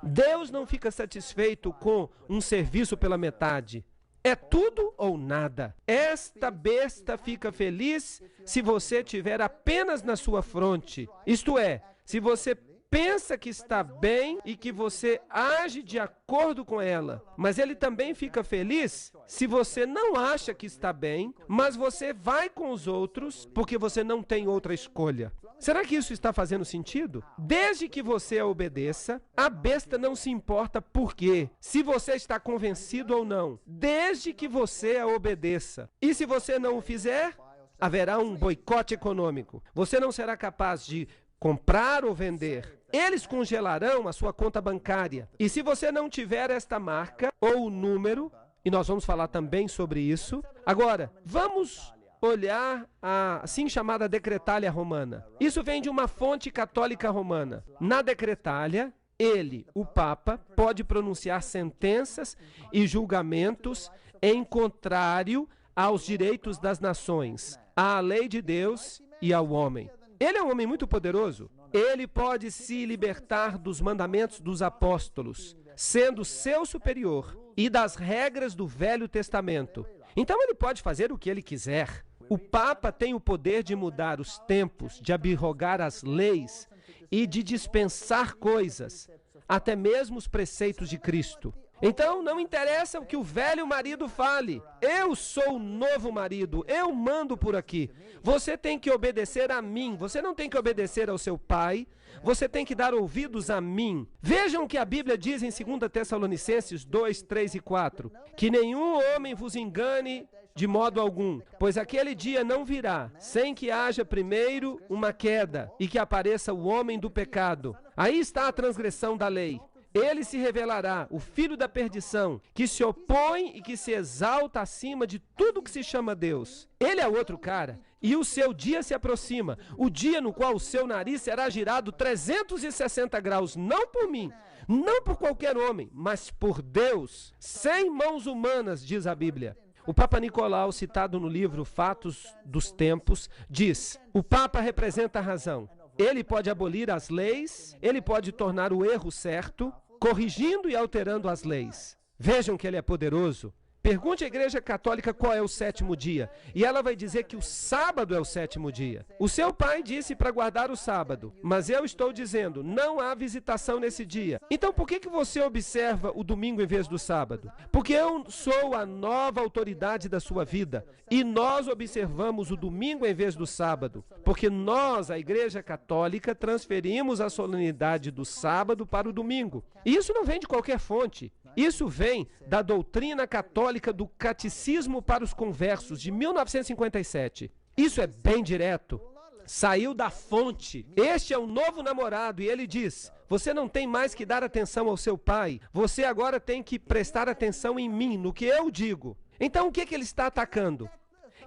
Deus não fica satisfeito com um serviço pela metade. É tudo ou nada. Esta besta fica feliz se você tiver apenas na sua fronte. Isto é, se você pensa que está bem e que você age de acordo com ela. Mas ele também fica feliz se você não acha que está bem, mas você vai com os outros porque você não tem outra escolha. Será que isso está fazendo sentido? Desde que você a obedeça, a besta não se importa por quê, se você está convencido ou não. Desde que você a obedeça. E se você não o fizer, haverá um boicote econômico. Você não será capaz de comprar ou vender. Eles congelarão a sua conta bancária. E se você não tiver esta marca ou o número, e nós vamos falar também sobre isso. Agora, vamos olhar a assim chamada decretália romana. Isso vem de uma fonte católica romana. Na decretália, ele, o Papa, pode pronunciar sentenças e julgamentos em contrário aos direitos das nações, à lei de Deus e ao homem. Ele é um homem muito poderoso. Ele pode se libertar dos mandamentos dos apóstolos, sendo seu superior, e das regras do Velho Testamento. Então ele pode fazer o que ele quiser. O Papa tem o poder de mudar os tempos, de abrogar as leis e de dispensar coisas, até mesmo os preceitos de Cristo. Então, não interessa o que o velho marido fale. Eu sou o novo marido, eu mando por aqui. Você tem que obedecer a mim, você não tem que obedecer ao seu pai, você tem que dar ouvidos a mim. Vejam o que a Bíblia diz em 2 Tessalonicenses 2, 3 e 4. Que nenhum homem vos engane de modo algum, pois aquele dia não virá, sem que haja primeiro uma queda e que apareça o homem do pecado. Aí está a transgressão da lei. Ele se revelará, o filho da perdição, que se opõe e que se exalta acima de tudo que se chama Deus. Ele é outro cara, e o seu dia se aproxima, o dia no qual o seu nariz será girado 360 graus, não por mim, não por qualquer homem, mas por Deus, sem mãos humanas, diz a Bíblia. O Papa Nicolau, citado no livro Fatos dos Tempos, diz: o Papa representa a razão. Ele pode abolir as leis, ele pode tornar o erro certo, corrigindo e alterando as leis. Vejam que ele é poderoso. Pergunte à Igreja Católica qual é o sétimo dia, e ela vai dizer que o sábado é o sétimo dia. O seu pai disse para guardar o sábado, mas eu estou dizendo, não há visitação nesse dia. Então por que você observa o domingo em vez do sábado? Porque eu sou a nova autoridade da sua vida, e nós observamos o domingo em vez do sábado, porque nós, a Igreja Católica, transferimos a solenidade do sábado para o domingo. E isso não vem de qualquer fonte. Isso vem da doutrina católica do Catecismo para os Conversos, de 1957. Isso é bem direto. Saiu da fonte. Este é o novo namorado e ele diz: você não tem mais que dar atenção ao seu pai. Você agora tem que prestar atenção em mim, no que eu digo. Então o que ele está atacando?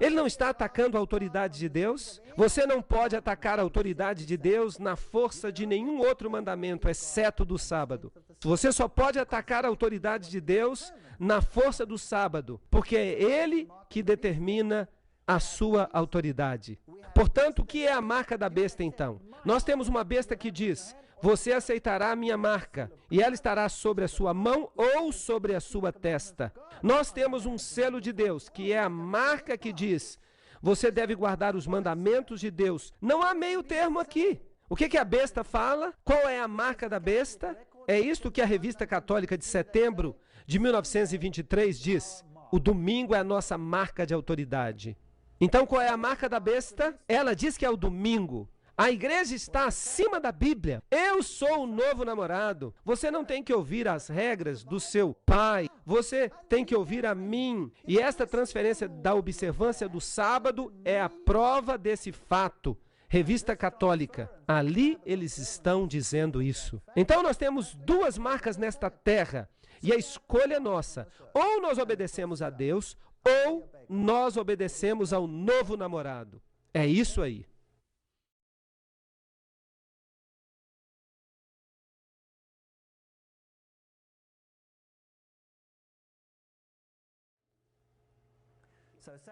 Ele não está atacando a autoridade de Deus. Você não pode atacar a autoridade de Deus na força de nenhum outro mandamento, exceto do sábado. Você só pode atacar a autoridade de Deus na força do sábado, porque é Ele que determina a sua autoridade. Portanto, o que é a marca da besta, então? Nós temos uma besta que diz: você aceitará a minha marca, e ela estará sobre a sua mão ou sobre a sua testa. Nós temos um selo de Deus, que é a marca que diz: você deve guardar os mandamentos de Deus. Não há meio termo aqui. O que a besta fala? Qual é a marca da besta? É isto que a Revista Católica de setembro de 1923 diz: o domingo é a nossa marca de autoridade. Então, qual é a marca da besta? Ela diz que é o domingo. A igreja está acima da Bíblia. Eu sou o novo namorado. Você não tem que ouvir as regras do seu pai. Você tem que ouvir a mim. E esta transferência da observância do sábado é a prova desse fato. Revista Católica. Ali eles estão dizendo isso. Então nós temos duas marcas nesta terra. E a escolha é nossa. Ou nós obedecemos a Deus, ou nós obedecemos ao novo namorado. É isso aí.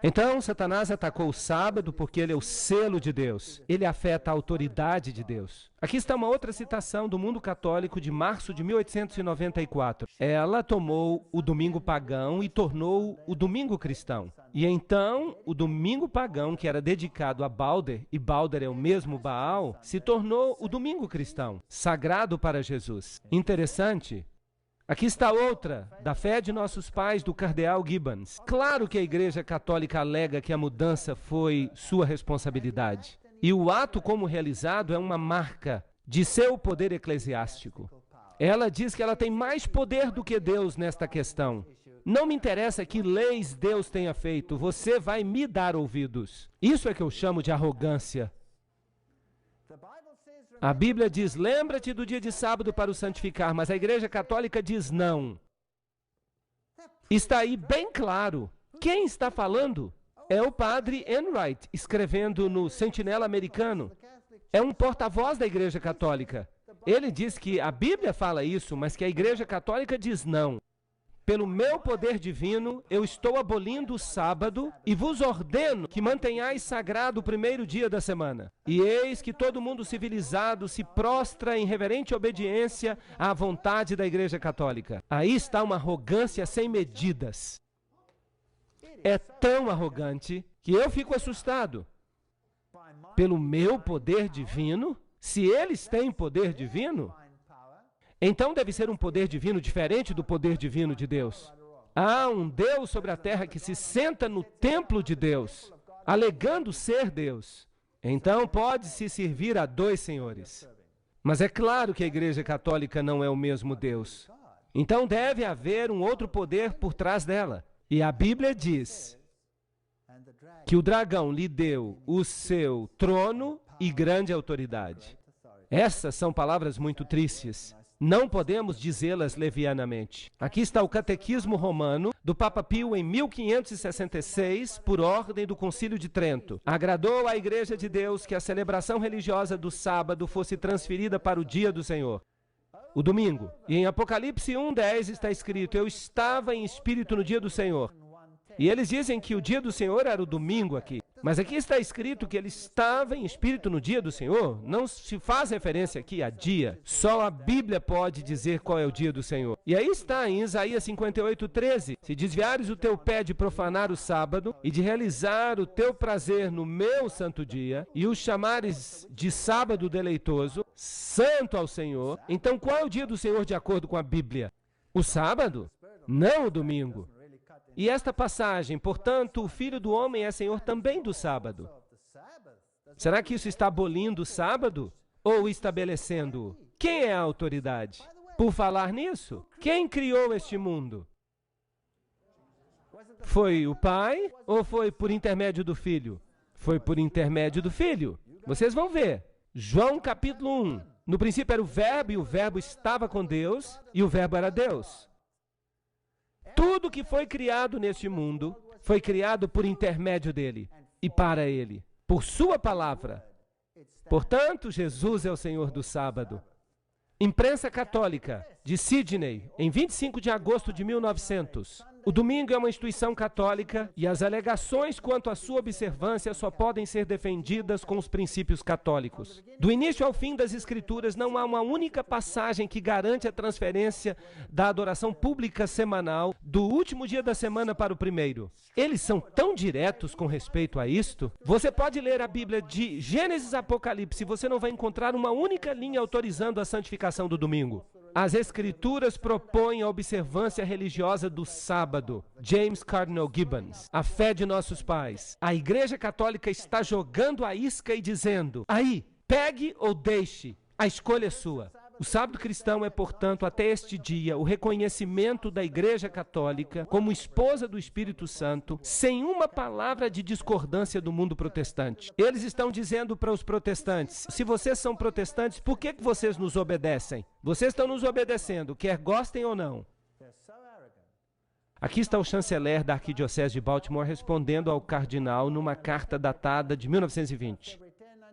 Então, Satanás atacou o sábado porque ele é o selo de Deus. Ele afeta a autoridade de Deus. Aqui está uma outra citação do Mundo Católico de março de 1894. Ela tomou o domingo pagão e tornou o domingo cristão. E então, o domingo pagão, que era dedicado a Balder, e Balder é o mesmo Baal, se tornou o domingo cristão, sagrado para Jesus. Interessante. Aqui está outra, da fé de nossos pais, do cardeal Gibbons. Claro que a Igreja Católica alega que a mudança foi sua responsabilidade. E o ato como realizado é uma marca de seu poder eclesiástico. Ela diz que ela tem mais poder do que Deus nesta questão. Não me interessa que leis Deus tenha feito, você vai me dar ouvidos. Isso é que eu chamo de arrogância. A Bíblia diz: lembra-te do dia de sábado para o santificar, mas a Igreja Católica diz não. Está aí bem claro. Quem está falando? É o padre Enright, escrevendo no Sentinela Americano. É um porta-voz da Igreja Católica. Ele diz que a Bíblia fala isso, mas que a Igreja Católica diz não. Pelo meu poder divino, eu estou abolindo o sábado e vos ordeno que mantenhais sagrado o primeiro dia da semana. E eis que todo mundo civilizado se prostra em reverente obediência à vontade da Igreja Católica. Aí está uma arrogância sem medidas. É tão arrogante que eu fico assustado. Pelo meu poder divino, se eles têm poder divino, então deve ser um poder divino diferente do poder divino de Deus. Há um Deus sobre a terra que se senta no templo de Deus, alegando ser Deus. Então pode-se servir a dois senhores. Mas é claro que a Igreja Católica não é o mesmo Deus. Então deve haver um outro poder por trás dela. E a Bíblia diz que o dragão lhe deu o seu trono e grande autoridade. Essas são palavras muito tristes. Não podemos dizê-las levianamente. Aqui está o Catequismo Romano do Papa Pio em 1566, por ordem do Concílio de Trento. Agradou à Igreja de Deus que a celebração religiosa do sábado fosse transferida para o dia do Senhor, o domingo. E em Apocalipse 1:10 está escrito: eu estava em espírito no dia do Senhor. E eles dizem que o dia do Senhor era o domingo aqui. Mas aqui está escrito que ele estava em espírito no dia do Senhor. Não se faz referência aqui a dia. Só a Bíblia pode dizer qual é o dia do Senhor. E aí está em Isaías 58:13. Se desviares o teu pé de profanar o sábado e de realizar o teu prazer no meu santo dia e o chamares de sábado deleitoso, santo ao Senhor, então qual é o dia do Senhor de acordo com a Bíblia? O sábado? Não o domingo. E esta passagem, portanto, o Filho do Homem é Senhor também do sábado. Será que isso está abolindo o sábado ou estabelecendo-o? Quem é a autoridade? Por falar nisso, quem criou este mundo? Foi o Pai ou foi por intermédio do Filho? Foi por intermédio do Filho. Vocês vão ver. João capítulo 1. No princípio era o Verbo, e o Verbo estava com Deus, e o Verbo era Deus. Tudo que foi criado neste mundo foi criado por intermédio dele e para ele, por sua palavra. Portanto, Jesus é o Senhor do sábado. Imprensa Católica, de Sydney, em 25 de agosto de 1900. O domingo é uma instituição católica e as alegações quanto à sua observância só podem ser defendidas com os princípios católicos. Do início ao fim das Escrituras, não há uma única passagem que garante a transferência da adoração pública semanal do último dia da semana para o primeiro. Eles são tão diretos com respeito a isto. Você pode ler a Bíblia de Gênesis a Apocalipse e você não vai encontrar uma única linha autorizando a santificação do domingo. As Escrituras propõem a observância religiosa do sábado. James Cardinal Gibbons. A fé de nossos pais. A Igreja Católica está jogando a isca e dizendo: aí, pegue ou deixe, a escolha é sua. O sábado cristão é, portanto, até este dia, o reconhecimento da Igreja Católica como esposa do Espírito Santo, sem uma palavra de discordância do mundo protestante. Eles estão dizendo para os protestantes: se vocês são protestantes, por que vocês nos obedecem? Vocês estão nos obedecendo, quer gostem ou não. Aqui está o chanceler da Arquidiocese de Baltimore respondendo ao cardeal numa carta datada de 1920.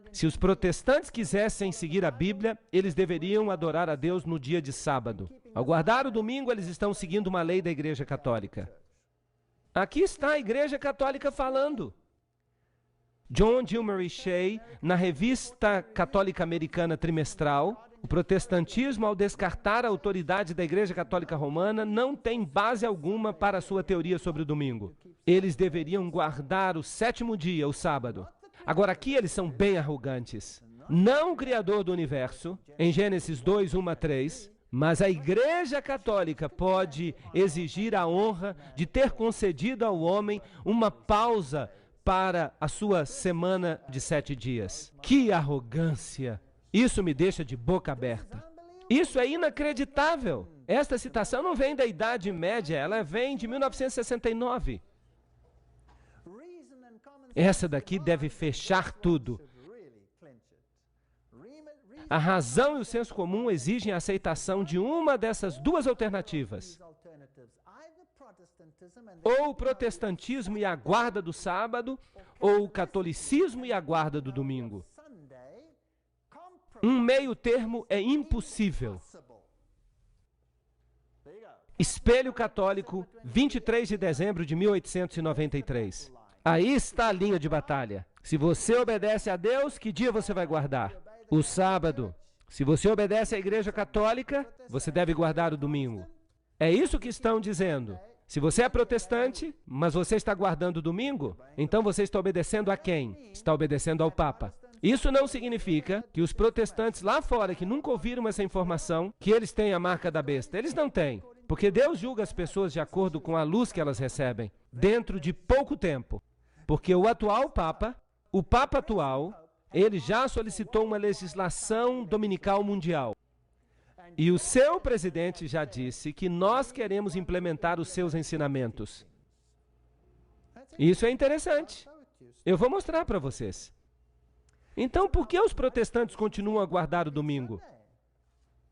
Se os protestantes quisessem seguir a Bíblia, eles deveriam adorar a Deus no dia de sábado. Ao guardar o domingo, eles estão seguindo uma lei da Igreja Católica. Aqui está a Igreja Católica falando. John Gilmary Shea, na Revista Católica Americana Trimestral, o protestantismo, ao descartar a autoridade da Igreja Católica Romana, não tem base alguma para a sua teoria sobre o domingo. Eles deveriam guardar o sétimo dia, o sábado. Agora, aqui eles são bem arrogantes. Não o Criador do Universo, em Gênesis 2, 1 a 3, mas a Igreja Católica pode exigir a honra de ter concedido ao homem uma pausa para a sua semana de 7 dias. Que arrogância! Isso me deixa de boca aberta. Isso é inacreditável. Esta citação não vem da Idade Média, ela vem de 1969. Essa daqui deve fechar tudo. A razão e o senso comum exigem a aceitação de uma dessas duas alternativas. Ou o protestantismo e a guarda do sábado, ou o catolicismo e a guarda do domingo. Um meio termo é impossível. Espelho Católico, 23 de dezembro de 1893. Aí está a linha de batalha. Se você obedece a Deus, que dia você vai guardar? O sábado. Se você obedece à Igreja Católica, você deve guardar o domingo. É isso que estão dizendo. Se você é protestante, mas você está guardando o domingo, então você está obedecendo a quem? Está obedecendo ao Papa. Isso não significa que os protestantes lá fora, que nunca ouviram essa informação, que eles têm a marca da besta. Eles não têm. Porque Deus julga as pessoas de acordo com a luz que elas recebem, dentro de pouco tempo. Porque o atual Papa, o Papa atual, ele já solicitou uma legislação dominical mundial. E o seu presidente já disse que nós queremos implementar os seus ensinamentos. Isso é interessante. Eu vou mostrar para vocês. Então, por que os protestantes continuam a guardar o domingo?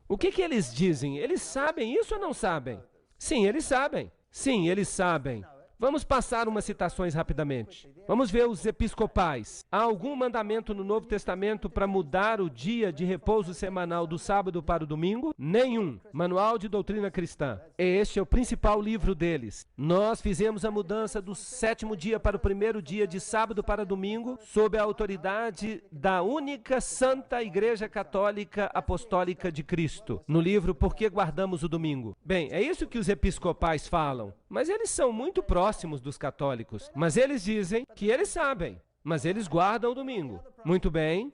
O que eles dizem? Eles sabem isso ou não sabem? Sim, eles sabem. Sim, eles sabem. Vamos passar umas citações rapidamente. Vamos ver os episcopais. Há algum mandamento no Novo Testamento para mudar o dia de repouso semanal do sábado para o domingo? Nenhum. Manual de Doutrina Cristã. Este é o principal livro deles. Nós fizemos a mudança do 7º dia para o 1º dia de sábado para domingo, sob a autoridade da única Santa Igreja Católica Apostólica de Cristo, no livro Por que Guardamos o Domingo. Bem, é isso que os episcopais falam. Mas eles são muito próximos dos católicos. Mas eles dizem que eles sabem, mas eles guardam o domingo. Muito bem.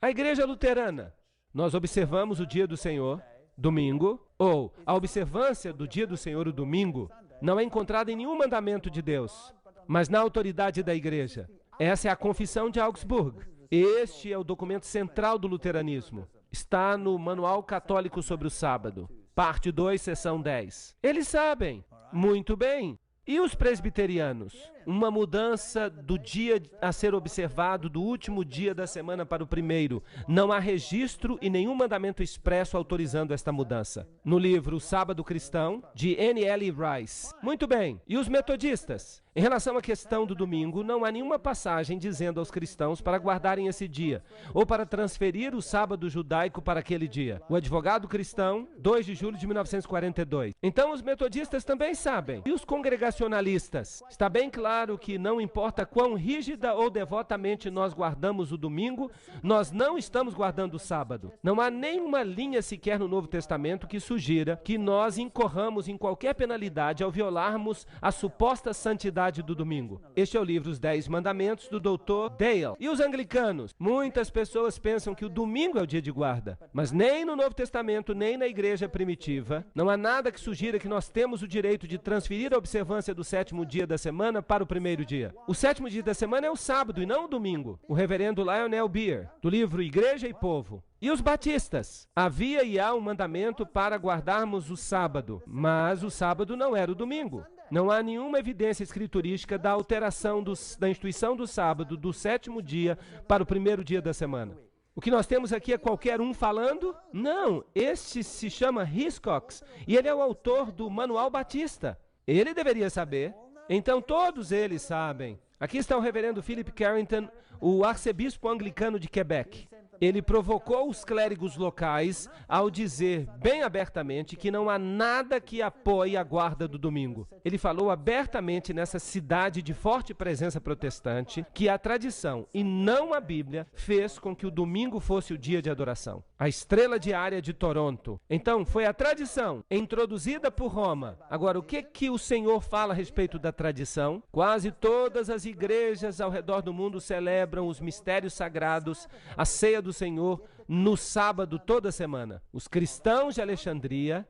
A Igreja Luterana. Nós observamos o dia do Senhor, domingo, ou a observância do dia do Senhor, o domingo, não é encontrada em nenhum mandamento de Deus, mas na autoridade da Igreja. Essa é a Confissão de Augsburgo. Este é o documento central do luteranismo. Está no Manual Católico sobre o Sábado, parte 2, seção 10. Eles sabem. Muito bem. E os presbiterianos? uma mudança do dia a ser observado do último dia da semana para o primeiro. Não há registro e nenhum mandamento expresso autorizando esta mudança. No livro O Sábado Cristão, de N.L. Rice. Muito bem, e os metodistas? Em relação à questão do domingo, não há nenhuma passagem dizendo aos cristãos para guardarem esse dia, ou para transferir o sábado judaico para aquele dia. O Advogado Cristão, 2 de julho de 1942. Então os metodistas também sabem. E os congregacionalistas? Está bem claro que não importa quão rígida ou devotamente nós guardamos o domingo, nós não estamos guardando o sábado. Não há nenhuma linha sequer no Novo Testamento que sugira que nós incorramos em qualquer penalidade ao violarmos a suposta santidade do domingo. Este é o livro Os 10 Mandamentos, do Dr. Dale. E os anglicanos? Muitas pessoas pensam que o domingo é o dia de guarda, mas nem no Novo Testamento, nem na igreja primitiva, não há nada que sugira que nós temos o direito de transferir a observância do sétimo dia da semana para o primeiro dia. O sétimo dia da semana é o sábado e não o domingo. O reverendo Lionel Beer, do livro Igreja e Povo. E os batistas? Havia e há um mandamento para guardarmos o sábado, mas o sábado não era o domingo. Não há nenhuma evidência escriturística da alteração da instituição do sábado do sétimo dia para o primeiro dia da semana. O que nós temos aqui é qualquer um falando? Não, este se chama Hiscox e ele é o autor do Manual Batista. Ele deveria saber. Então todos eles sabem. Aqui está o reverendo Philip Carrington, o arcebispo anglicano de Quebec. Ele provocou os clérigos locais ao dizer bem abertamente que não há nada que apoie a guarda do domingo. Ele falou abertamente nessa cidade de forte presença protestante que a tradição, e não a Bíblia, fez com que o domingo fosse o dia de adoração. A estrela diária de Toronto. Então, foi a tradição introduzida por Roma. Agora, o que o Senhor fala a respeito da tradição? Quase todas as igrejas ao redor do mundo celebram os mistérios sagrados, a ceia do Senhor, no sábado toda semana. Os cristãos de Alexandria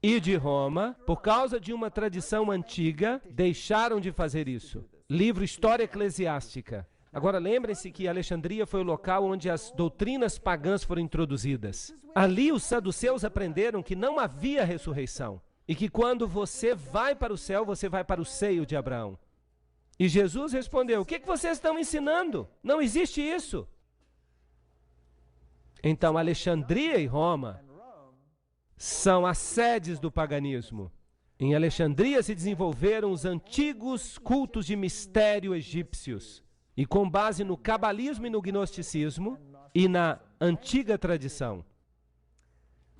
e de Roma, por causa de uma tradição antiga, deixaram de fazer isso. Livro História Eclesiástica. Agora lembrem-se que Alexandria foi o local onde as doutrinas pagãs foram introduzidas. Ali os saduceus aprenderam que não havia ressurreição e que quando você vai para o céu, você vai para o seio de Abraão. E Jesus respondeu: o que vocês estão ensinando? Não existe isso. Então, Alexandria e Roma são as sedes do paganismo. Em Alexandria se desenvolveram os antigos cultos de mistério egípcios. E com base no cabalismo e no gnosticismo e na antiga tradição.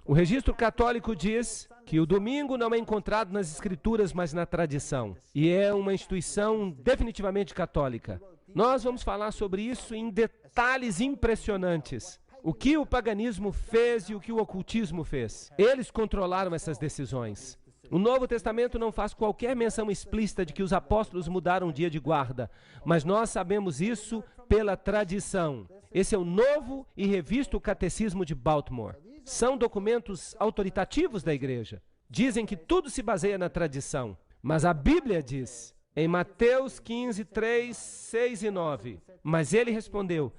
O registro católico diz que o domingo não é encontrado nas escrituras, mas na tradição. E é uma instituição definitivamente católica. Nós vamos falar sobre isso em detalhes impressionantes. O que o paganismo fez e o que o ocultismo fez. Eles controlaram essas decisões. O Novo Testamento não faz qualquer menção explícita de que os apóstolos mudaram o dia de guarda, mas nós sabemos isso pela tradição. Esse é o novo e revisto Catecismo de Baltimore. São documentos autoritativos da igreja. Dizem que tudo se baseia na tradição, mas a Bíblia diz, em Mateus 15, 3, 6 e 9, mas ele respondeu: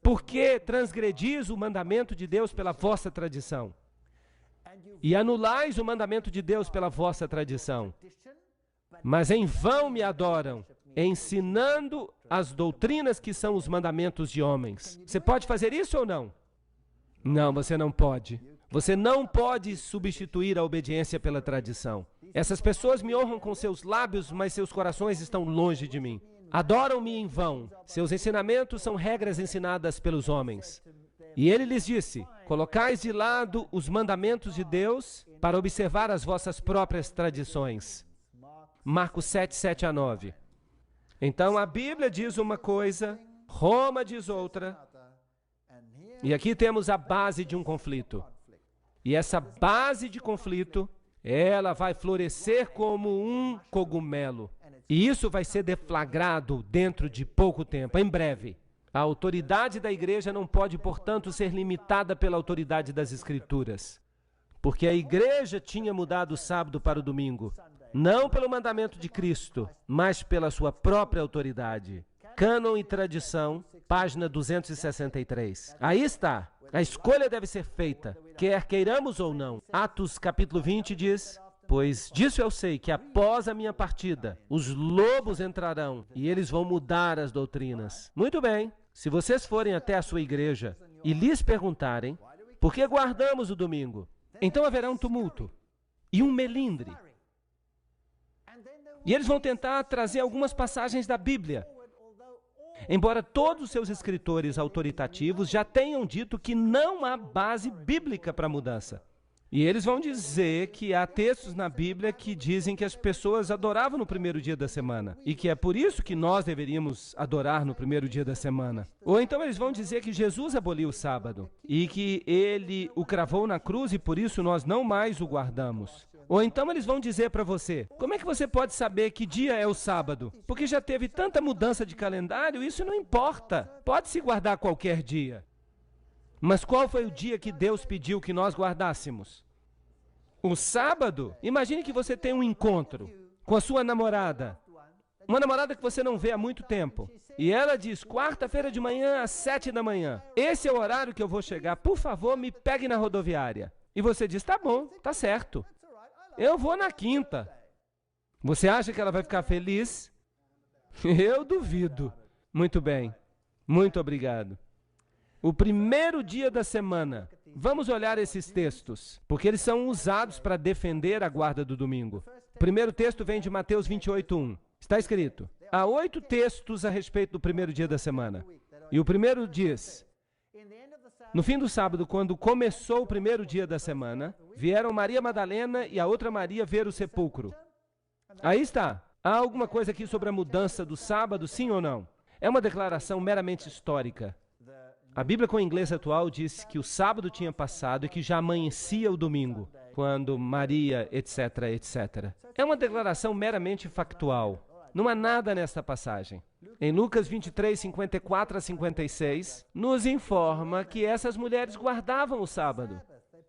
por que transgredis o mandamento de Deus pela vossa tradição? E anulais o mandamento de Deus pela vossa tradição. Mas em vão me adoram, ensinando as doutrinas que são os mandamentos de homens. Você pode fazer isso ou não? Não, você não pode. Você não pode substituir a obediência pela tradição. Essas pessoas me honram com seus lábios, mas seus corações estão longe de mim. Adoram-me em vão. Seus ensinamentos são regras ensinadas pelos homens. E ele lhes disse: colocais de lado os mandamentos de Deus para observar as vossas próprias tradições. Marcos 7, 7 a 9. Então a Bíblia diz uma coisa, Roma diz outra, e aqui temos a base de um conflito. E essa base de conflito, ela vai florescer como um cogumelo. E isso vai ser deflagrado dentro de pouco tempo, em breve. A autoridade da igreja não pode, portanto, ser limitada pela autoridade das Escrituras. Porque a igreja tinha mudado o sábado para o domingo. Não pelo mandamento de Cristo, mas pela sua própria autoridade. Cânon e tradição, página 263. Aí está. A escolha deve ser feita, quer queiramos ou não. Atos capítulo 20 diz: Pois disso eu sei que após a minha partida, os lobos entrarão e eles vão mudar as doutrinas. Muito bem, se vocês forem até a sua igreja e lhes perguntarem, por que guardamos o domingo? Então haverá um tumulto e um melindre. E eles vão tentar trazer algumas passagens da Bíblia. Embora todos os seus escritores autoritativos já tenham dito que não há base bíblica para a mudança. E eles vão dizer que há textos na Bíblia que dizem que as pessoas adoravam no primeiro dia da semana. E que é por isso que nós deveríamos adorar no primeiro dia da semana. Ou então eles vão dizer que Jesus aboliu o sábado. E que ele o cravou na cruz e por isso nós não mais o guardamos. Ou então eles vão dizer para você, como é que você pode saber que dia é o sábado? Porque já teve tanta mudança de calendário, isso não importa. Pode-se guardar qualquer dia. Mas qual foi o dia que Deus pediu que nós guardássemos? O sábado? Imagine que você tem um encontro com a sua namorada. Uma namorada que você não vê há muito tempo. E ela diz, quarta-feira de manhã às 7 da manhã. Esse é o horário que eu vou chegar. Por favor, me pegue na rodoviária. E você diz, tá bom, tá certo. Eu vou na quinta. Você acha que ela vai ficar feliz? Eu duvido. Muito bem. Muito obrigado. O primeiro dia da semana. Vamos olhar esses textos, porque eles são usados para defender a guarda do domingo. O primeiro texto vem de Mateus 28:1. Está escrito, há 8 textos a respeito do primeiro dia da semana. E o primeiro diz, no fim do sábado, quando começou o primeiro dia da semana, vieram Maria Madalena e a outra Maria ver o sepulcro. Aí está. Há alguma coisa aqui sobre a mudança do sábado, sim ou não? É uma declaração meramente histórica. A Bíblia com o inglês atual diz que o sábado tinha passado e que já amanhecia o domingo, quando Maria, etc, etc. É uma declaração meramente factual. Não há nada nesta passagem. Em Lucas 23, 54 a 56, nos informa que essas mulheres guardavam o sábado.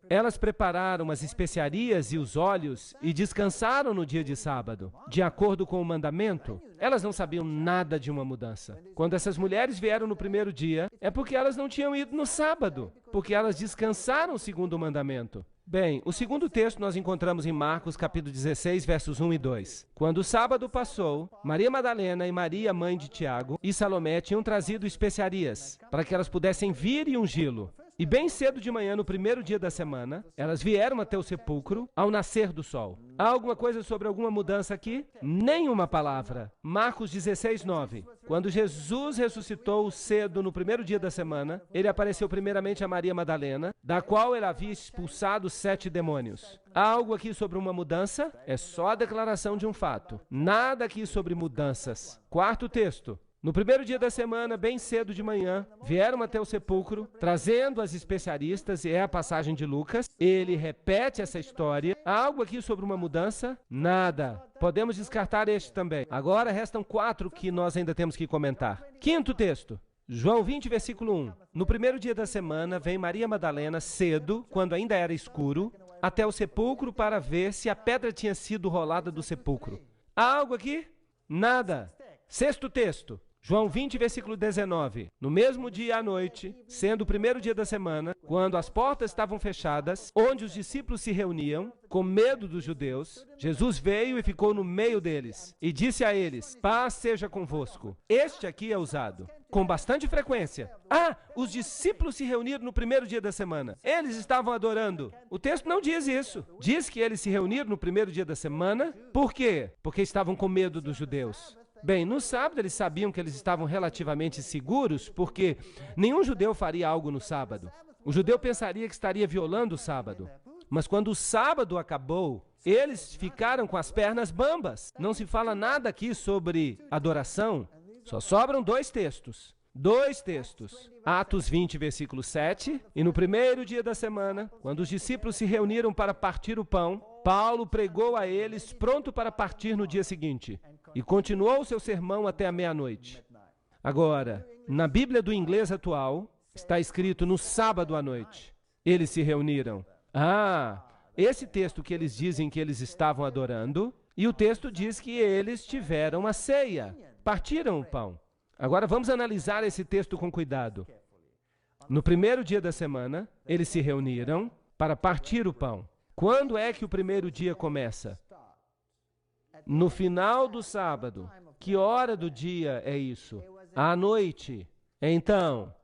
Elas prepararam as especiarias e os óleos e descansaram no dia de sábado. De acordo com o mandamento, elas não sabiam nada de uma mudança. Quando essas mulheres vieram no primeiro dia, é porque elas não tinham ido no sábado, porque elas descansaram segundo o mandamento. Bem, o segundo texto nós encontramos em Marcos, capítulo 16, versos 1 e 2. Quando o sábado passou, Maria Madalena e Maria, mãe de Tiago, e Salomé tinham trazido especiarias, para que elas pudessem vir e ungí-lo. E bem cedo de manhã, no primeiro dia da semana, elas vieram até o sepulcro ao nascer do sol. Há alguma coisa sobre alguma mudança aqui? Nenhuma palavra. Marcos 16, 9. Quando Jesus ressuscitou cedo no primeiro dia da semana, ele apareceu primeiramente a Maria Madalena, da qual ele havia expulsado 7 demônios. Há algo aqui sobre uma mudança? É só a declaração de um fato. Nada aqui sobre mudanças. Quarto texto. No primeiro dia da semana, bem cedo de manhã, vieram até o sepulcro, trazendo as especiaristas, e é a passagem de Lucas. Ele repete essa história. Há algo aqui sobre uma mudança? Nada. Podemos descartar este também. Agora restam 4 que nós ainda temos que comentar. Quinto texto. João 20, versículo 1. No primeiro dia da semana, vem Maria Madalena cedo, quando ainda era escuro, até o sepulcro para ver se a pedra tinha sido rolada do sepulcro. Há algo aqui? Nada. Sexto texto. João 20, versículo 19. No mesmo dia à noite, sendo o primeiro dia da semana, quando as portas estavam fechadas, onde os discípulos se reuniam, com medo dos judeus, Jesus veio e ficou no meio deles, e disse a eles, paz seja convosco. Este aqui é usado com bastante frequência. Ah, os discípulos se reuniram no primeiro dia da semana. Eles estavam adorando. O texto não diz isso. Diz que eles se reuniram no primeiro dia da semana. Por quê? Porque estavam com medo dos judeus. Bem, no sábado eles sabiam que eles estavam relativamente seguros, porque nenhum judeu faria algo no sábado. O judeu pensaria que estaria violando o sábado. Mas quando o sábado acabou, eles ficaram com as pernas bambas. Não se fala nada aqui sobre adoração. Só sobram 2 textos. 2 textos. Atos 20, versículo 7. E no primeiro dia da semana, quando os discípulos se reuniram para partir o pão, Paulo pregou a eles, pronto para partir no dia seguinte. E continuou o seu sermão até a meia-noite. Agora, na Bíblia do inglês atual, está escrito no sábado à noite. Eles se reuniram. Ah, esse texto que eles dizem que eles estavam adorando, e o texto diz que eles tiveram a ceia, partiram o pão. Agora vamos analisar esse texto com cuidado. No primeiro dia da semana, eles se reuniram para partir o pão. Quando é que o primeiro dia começa? No final do sábado. Que hora do dia é isso? À noite. Então,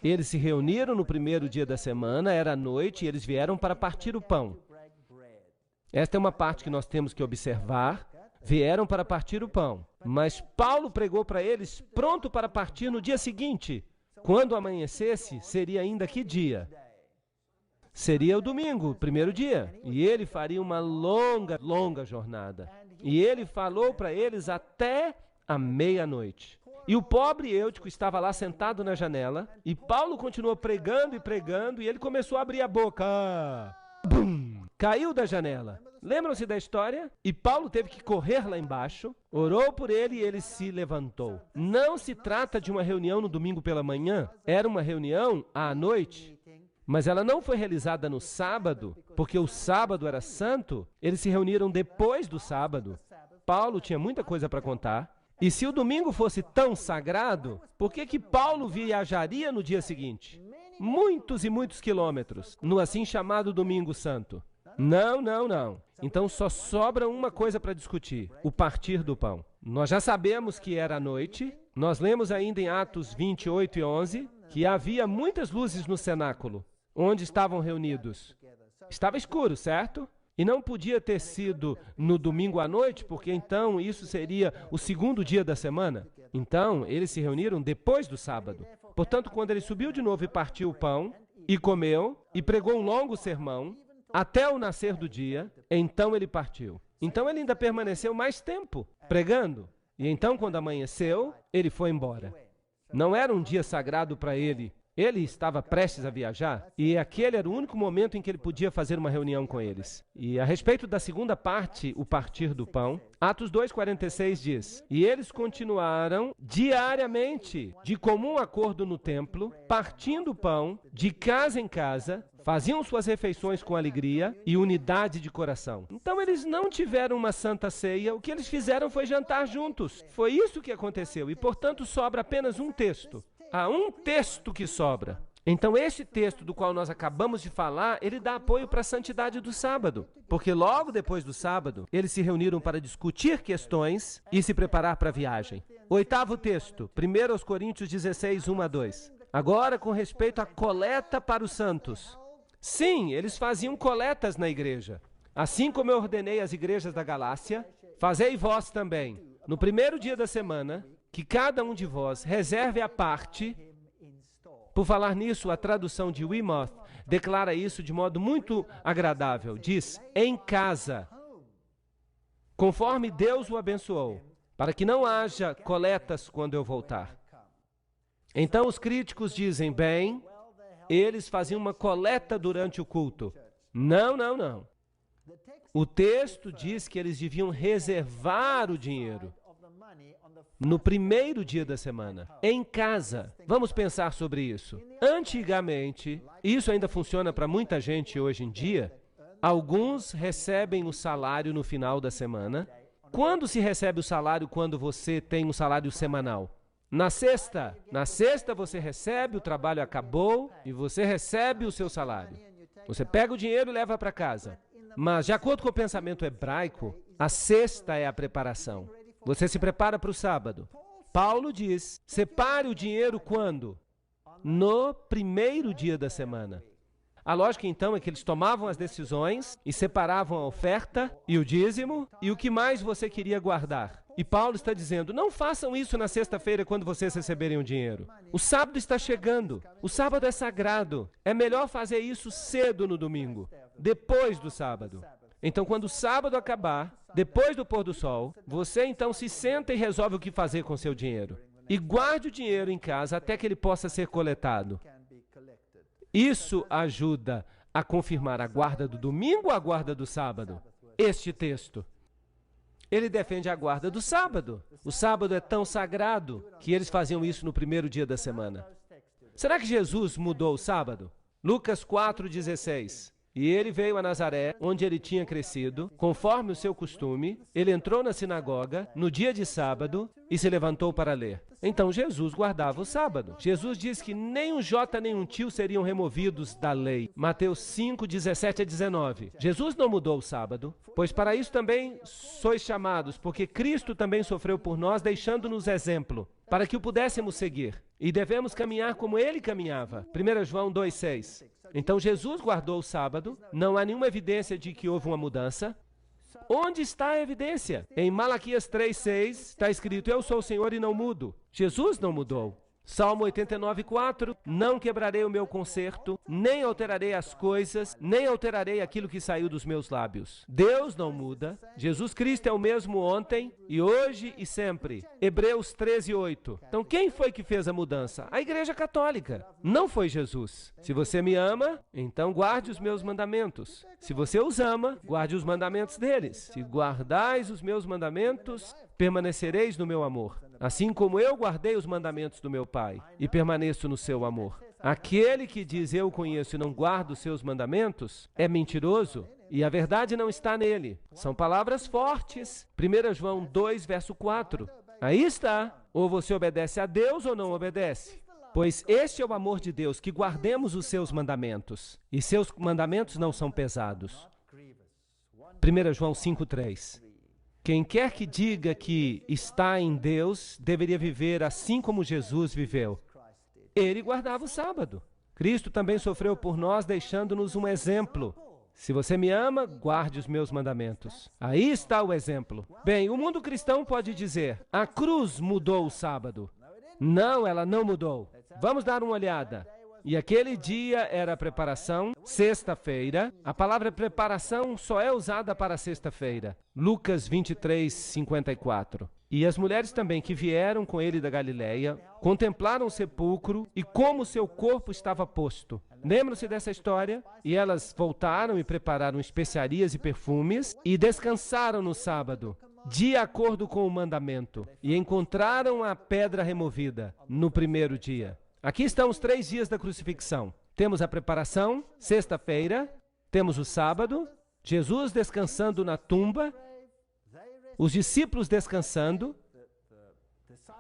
eles se reuniram no primeiro dia da semana, era à noite, e eles vieram para partir o pão. Esta é uma parte que nós temos que observar. Vieram para partir o pão. Mas Paulo pregou para eles pronto para partir no dia seguinte. Quando amanhecesse, seria ainda que dia? Seria o domingo, primeiro dia. E ele faria uma longa jornada. E ele falou para eles até a meia-noite. E o pobre Eutico estava lá sentado na janela, e Paulo continuou pregando, e ele começou a abrir a boca. Bum! Caiu da janela. Lembram-se da história? E Paulo teve que correr lá embaixo, orou por ele e ele se levantou. Não se trata de uma reunião no domingo pela manhã, era uma reunião à noite. Mas ela não foi realizada no sábado, porque o sábado era santo. Eles se reuniram depois do sábado. Paulo tinha muita coisa para contar. E se o domingo fosse tão sagrado, por que Paulo viajaria no dia seguinte? Muitos e muitos quilômetros, no assim chamado Domingo Santo. Não. Então só sobra uma coisa para discutir, o partir do pão. Nós já sabemos que era à noite. Nós lemos ainda em Atos 28 e 11 que havia muitas luzes no cenáculo, onde estavam reunidos. Estava escuro, certo? E não podia ter sido no domingo à noite, porque então isso seria o segundo dia da semana. Então, eles se reuniram depois do sábado. Portanto, quando ele subiu de novo e partiu o pão, e comeu, e pregou um longo sermão, até o nascer do dia, então ele partiu. Então ele ainda permaneceu mais tempo pregando. E então, quando amanheceu, ele foi embora. Não era um dia sagrado para ele. Ele estava prestes a viajar e aquele era o único momento em que ele podia fazer uma reunião com eles. E a respeito da segunda parte, o partir do pão, Atos 2,46 diz: E eles continuaram diariamente, de comum acordo no templo, partindo o pão, de casa em casa, faziam suas refeições com alegria e unidade de coração. Então eles não tiveram uma santa ceia, o que eles fizeram foi jantar juntos. Foi isso que aconteceu e, portanto, sobra apenas um texto. Há um texto que sobra. Então, esse texto do qual nós acabamos de falar, ele dá apoio para a santidade do sábado. Porque logo depois do sábado, eles se reuniram para discutir questões e se preparar para a viagem. Oitavo texto, 1 Coríntios 16, 1 a 2. Agora, com respeito à coleta para os santos. Sim, eles faziam coletas na igreja. Assim como eu ordenei às igrejas da Galácia, fazei vós também, no primeiro dia da semana, que cada um de vós reserve a parte. Por falar nisso, a tradução de Weymouth declara isso de modo muito agradável. Diz, em casa, conforme Deus o abençoou, para que não haja coletas quando eu voltar. Então os críticos dizem, bem, eles faziam uma coleta durante o culto. Não. O texto diz que eles deviam reservar o dinheiro no primeiro dia da semana, em casa. Vamos pensar sobre isso. Antigamente, isso ainda funciona para muita gente hoje em dia, alguns recebem o salário no final da semana. Quando se recebe o salário quando você tem um salário semanal? Na sexta. Na sexta você recebe, o trabalho acabou e você recebe o seu salário. Você pega o dinheiro e leva para casa. Mas, de acordo com o pensamento hebraico, a sexta é a preparação. Você se prepara para o sábado. Paulo diz, separe o dinheiro quando? No primeiro dia da semana. A lógica, então, é que eles tomavam as decisões e separavam a oferta e o dízimo e o que mais você queria guardar. E Paulo está dizendo, não façam isso na sexta-feira quando vocês receberem o dinheiro. O sábado está chegando. O sábado é sagrado. É melhor fazer isso cedo no domingo, depois do sábado. Então, quando o sábado acabar, depois do pôr do sol, você então se senta e resolve o que fazer com seu dinheiro. E guarde o dinheiro em casa até que ele possa ser coletado. Isso ajuda a confirmar a guarda do domingo ou a guarda do sábado? Este texto. Ele defende a guarda do sábado. O sábado é tão sagrado que eles faziam isso no primeiro dia da semana. Será que Jesus mudou o sábado? Lucas 4,16. E ele veio a Nazaré, onde ele tinha crescido, conforme o seu costume. Ele entrou na sinagoga no dia de sábado e se levantou para ler. Então Jesus guardava o sábado. Jesus diz que nem um jota nem um tio seriam removidos da lei. Mateus 5, 17 a 19. Jesus não mudou o sábado, pois para isso também sois chamados, porque Cristo também sofreu por nós, deixando-nos exemplo, para que o pudéssemos seguir. E devemos caminhar como ele caminhava. 1 João 2,6. Então Jesus guardou o sábado, não há nenhuma evidência de que houve uma mudança. Onde está a evidência? Em Malaquias 3,6 está escrito, eu sou o Senhor e não mudo. Jesus não mudou. Salmo 89,4, não quebrarei o meu concerto, nem alterarei as coisas, nem alterarei aquilo que saiu dos meus lábios. Deus não muda, Jesus Cristo é o mesmo ontem, e hoje e sempre. Hebreus 13,8. Então quem foi que fez a mudança? A Igreja Católica, não foi Jesus. Se você me ama, então guarde os meus mandamentos. Se você os ama, guarde os mandamentos deles. Se guardais os meus mandamentos, permanecereis no meu amor. Assim como eu guardei os mandamentos do meu Pai e permaneço no seu amor. Aquele que diz eu conheço e não guarda os seus mandamentos é mentiroso e a verdade não está nele. São palavras fortes. 1 João 2, verso 4. Aí está. Ou você obedece a Deus ou não obedece. Pois este é o amor de Deus, que guardemos os seus mandamentos. E seus mandamentos não são pesados. 1 João 5, 3. Quem quer que diga que está em Deus, deveria viver assim como Jesus viveu. Ele guardava o sábado. Cristo também sofreu por nós, deixando-nos um exemplo. Se você me ama, guarde os meus mandamentos. Aí está o exemplo. Bem, o mundo cristão pode dizer, a cruz mudou o sábado. Não, ela não mudou. Vamos dar uma olhada. E aquele dia era a preparação, sexta-feira. A palavra preparação só é usada para sexta-feira. Lucas 23, 54. E as mulheres também que vieram com ele da Galileia, contemplaram o sepulcro e como seu corpo estava posto. Lembram-se dessa história? E elas voltaram e prepararam especiarias e perfumes e descansaram no sábado, de acordo com o mandamento. E encontraram a pedra removida no primeiro dia. Aqui estão os 3 dias da crucifixão. Temos a preparação, sexta-feira, temos o sábado, Jesus descansando na tumba, os discípulos descansando,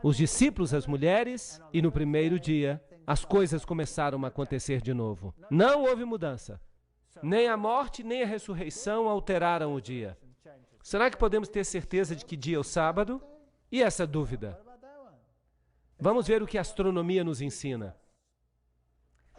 os discípulos, as mulheres, e no primeiro dia, as coisas começaram a acontecer de novo. Não houve mudança. Nem a morte, nem a ressurreição alteraram o dia. Será que podemos ter certeza de que dia é o sábado? E essa dúvida? Vamos ver o que a astronomia nos ensina.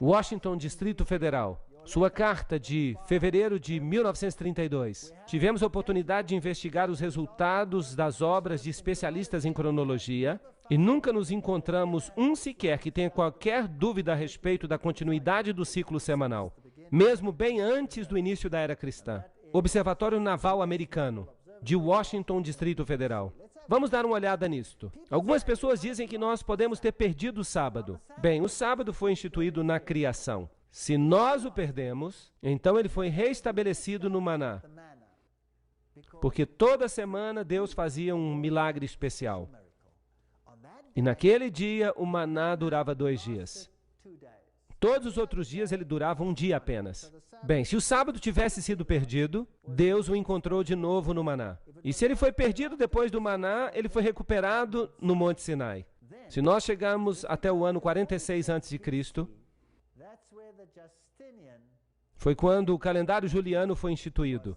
Washington, Distrito Federal. Sua carta de fevereiro de 1932. Tivemos a oportunidade de investigar os resultados das obras de especialistas em cronologia e nunca nos encontramos um sequer que tenha qualquer dúvida a respeito da continuidade do ciclo semanal, mesmo bem antes do início da era cristã. Observatório Naval Americano, de Washington, Distrito Federal. Vamos dar uma olhada nisto. Algumas pessoas dizem que nós podemos ter perdido o sábado. Bem, o sábado foi instituído na criação. Se nós o perdemos, então ele foi reestabelecido no maná. Porque toda semana Deus fazia um milagre especial. E naquele dia o maná durava 2 dias. Todos os outros dias ele durava 1 dia apenas. Bem, se o sábado tivesse sido perdido, Deus o encontrou de novo no maná. E se ele foi perdido depois do maná, ele foi recuperado no Monte Sinai. Se nós chegarmos até o ano 46 a.C., foi quando o calendário juliano foi instituído.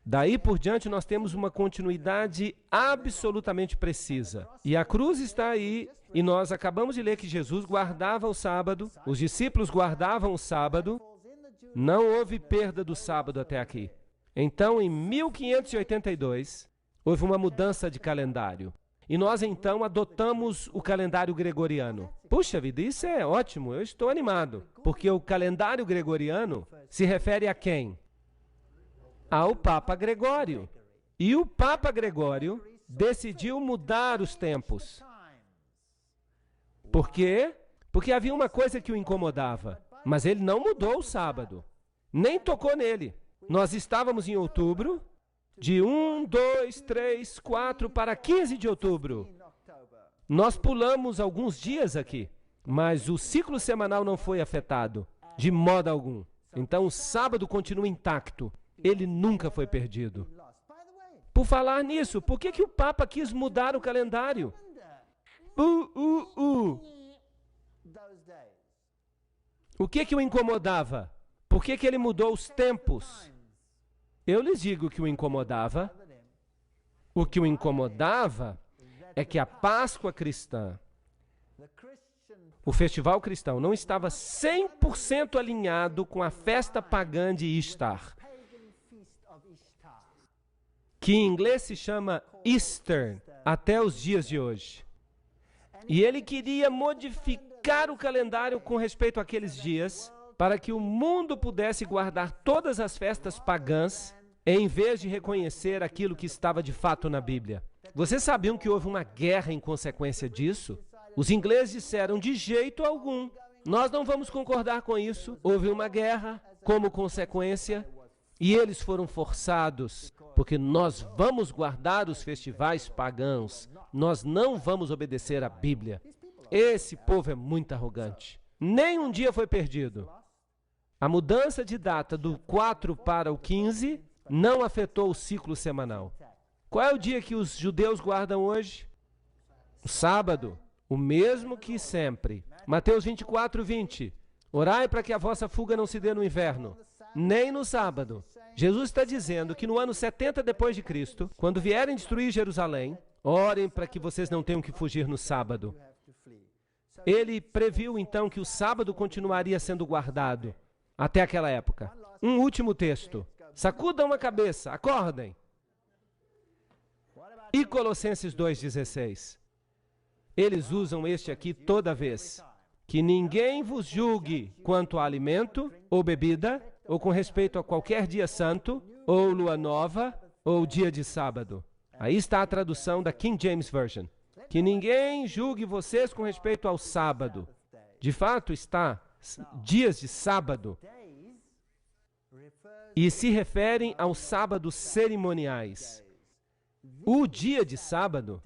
Daí por diante nós temos uma continuidade absolutamente precisa. E a cruz está aí, e nós acabamos de ler que Jesus guardava o sábado, os discípulos guardavam o sábado, não houve perda do sábado até aqui. Então, em 1582, houve uma mudança de calendário. E nós então adotamos o calendário gregoriano. Puxa vida, isso é ótimo, eu estou animado. Porque o calendário gregoriano se refere a quem? Ao Papa Gregório. E o Papa Gregório decidiu mudar os tempos. Por quê? Porque havia uma coisa que o incomodava. Mas ele não mudou o sábado. Nem tocou nele. Nós estávamos em outubro, de 1, 2, 3, 4 para 15 de outubro. Nós pulamos alguns dias aqui, mas o ciclo semanal não foi afetado, de modo algum. Então o sábado continua intacto. Ele nunca foi perdido. Por falar nisso, por que o Papa quis mudar o calendário? O que o incomodava? Por que ele mudou os tempos? Eu lhes digo que o incomodava. O que o incomodava é que a Páscoa cristã, o festival cristão, não estava 100% alinhado com a festa pagã de Ishtar, que em inglês se chama Easter, até os dias de hoje. E ele queria modificar o calendário com respeito àqueles dias, para que o mundo pudesse guardar todas as festas pagãs, em vez de reconhecer aquilo que estava de fato na Bíblia. Vocês sabiam que houve uma guerra em consequência disso? Os ingleses disseram, de jeito algum, nós não vamos concordar com isso. Houve uma guerra como consequência, e eles foram forçados, porque nós vamos guardar os festivais pagãos, nós não vamos obedecer à Bíblia. Esse povo é muito arrogante. Nem um dia foi perdido. A mudança de data do 4 para o 15 não afetou o ciclo semanal. Qual é o dia que os judeus guardam hoje? O sábado, o mesmo que sempre. Mateus 24, 20. Orai para que a vossa fuga não se dê no inverno, nem no sábado. Jesus está dizendo que no ano 70 depois de Cristo, quando vierem destruir Jerusalém, orem para que vocês não tenham que fugir no sábado. Ele previu então que o sábado continuaria sendo guardado até aquela época. Um último texto. Sacudam a cabeça, acordem. E Colossenses 2,16. Eles usam este aqui toda vez. Que ninguém vos julgue quanto a alimento ou bebida, ou com respeito a qualquer dia santo, ou lua nova, ou dia de sábado. Aí está a tradução da King James Version. Que ninguém julgue vocês com respeito ao sábado. De fato, está dias de sábado. E se referem aos sábados cerimoniais. O dia de sábado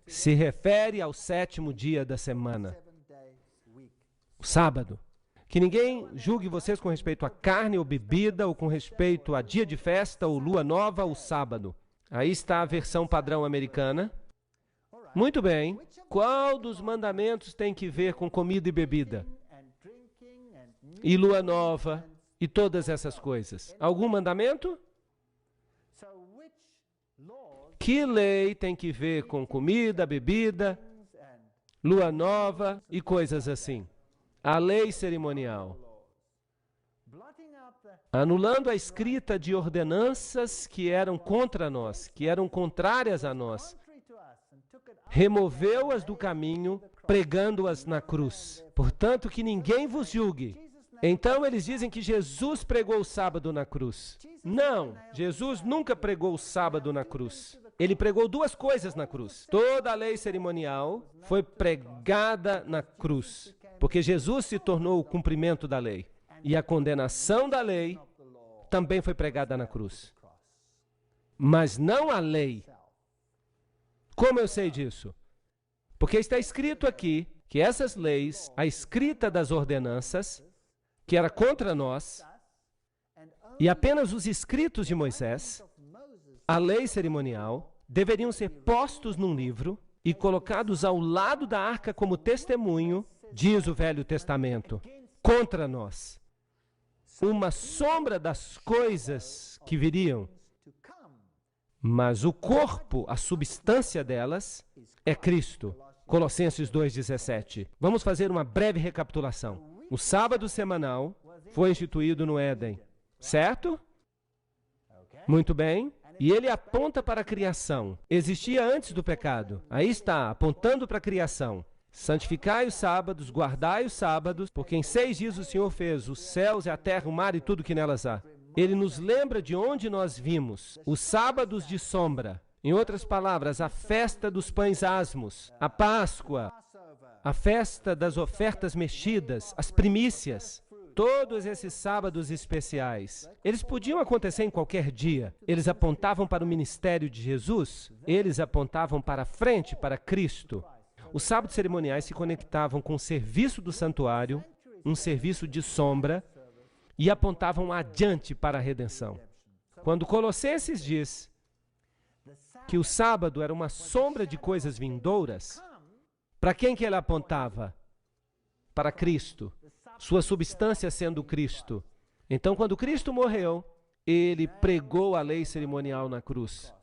se refere ao 7º dia da semana. O sábado. Que ninguém julgue vocês com respeito a carne ou bebida, ou com respeito a dia de festa, ou lua nova, ou sábado. Aí está a versão padrão americana. Muito bem. Qual dos mandamentos tem que ver com comida e bebida? E lua nova? E todas essas coisas. Algum mandamento? Que lei tem que ver com comida, bebida, lua nova e coisas assim? A lei cerimonial. Anulando a escrita de ordenanças que eram contra nós, que eram contrárias a nós. Removeu-as do caminho, pregando-as na cruz. Portanto, que ninguém vos julgue. Então eles dizem que Jesus pregou o sábado na cruz. Não, Jesus nunca pregou o sábado na cruz. Ele pregou duas coisas na cruz. Toda a lei cerimonial foi pregada na cruz, porque Jesus se tornou o cumprimento da lei. E a condenação da lei também foi pregada na cruz. Mas não a lei. Como eu sei disso? Porque está escrito aqui que essas leis, a escrita das ordenanças, que era contra nós, e apenas os escritos de Moisés, a lei cerimonial, deveriam ser postos num livro e colocados ao lado da arca como testemunho, diz o Velho Testamento, contra nós. Uma sombra das coisas que viriam. Mas o corpo, a substância delas, é Cristo. Colossenses 2,17. Vamos fazer uma breve recapitulação. O sábado semanal foi instituído no Éden, certo? Muito bem. E ele aponta para a criação. Existia antes do pecado. Aí está, apontando para a criação. Santificai os sábados, guardai os sábados, porque em 6 dias o Senhor fez os céus e a terra, o mar e tudo que nelas há. Ele nos lembra de onde nós vimos os sábados de sombra. Em outras palavras, a festa dos pães asmos, a Páscoa, a festa das ofertas mexidas, as primícias, todos esses sábados especiais. Eles podiam acontecer em qualquer dia. Eles apontavam para o ministério de Jesus, eles apontavam para frente, para Cristo. Os sábados cerimoniais se conectavam com o serviço do santuário, um serviço de sombra, e apontavam adiante para a redenção. Quando Colossenses diz que o sábado era uma sombra de coisas vindouras, para quem que ele apontava? Para Cristo, sua substância sendo Cristo. Então, quando Cristo morreu, ele pregou a lei cerimonial na cruz.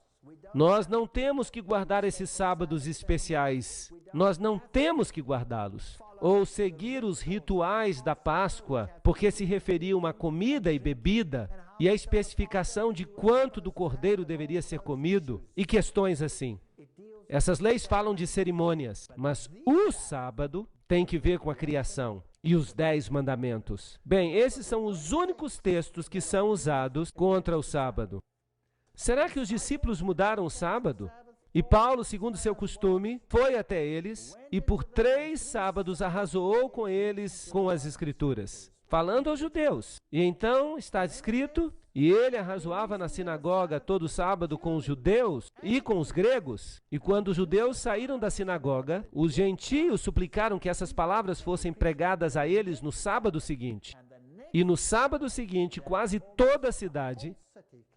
Nós não temos que guardar esses sábados especiais. Nós não temos que guardá-los. Ou seguir os rituais da Páscoa, porque se referiam a comida e bebida, e a especificação de quanto do cordeiro deveria ser comido, e questões assim. Essas leis falam de cerimônias, mas o sábado tem que ver com a criação e os 10 mandamentos. Bem, esses são os únicos textos que são usados contra o sábado. Será que os discípulos mudaram o sábado? E Paulo, segundo seu costume, foi até eles e por 3 sábados arrazoou com eles com as Escrituras, falando aos judeus. E então está escrito, e ele arrazoava na sinagoga todo sábado com os judeus e com os gregos. E quando os judeus saíram da sinagoga, os gentios suplicaram que essas palavras fossem pregadas a eles no sábado seguinte. E no sábado seguinte, quase toda a cidade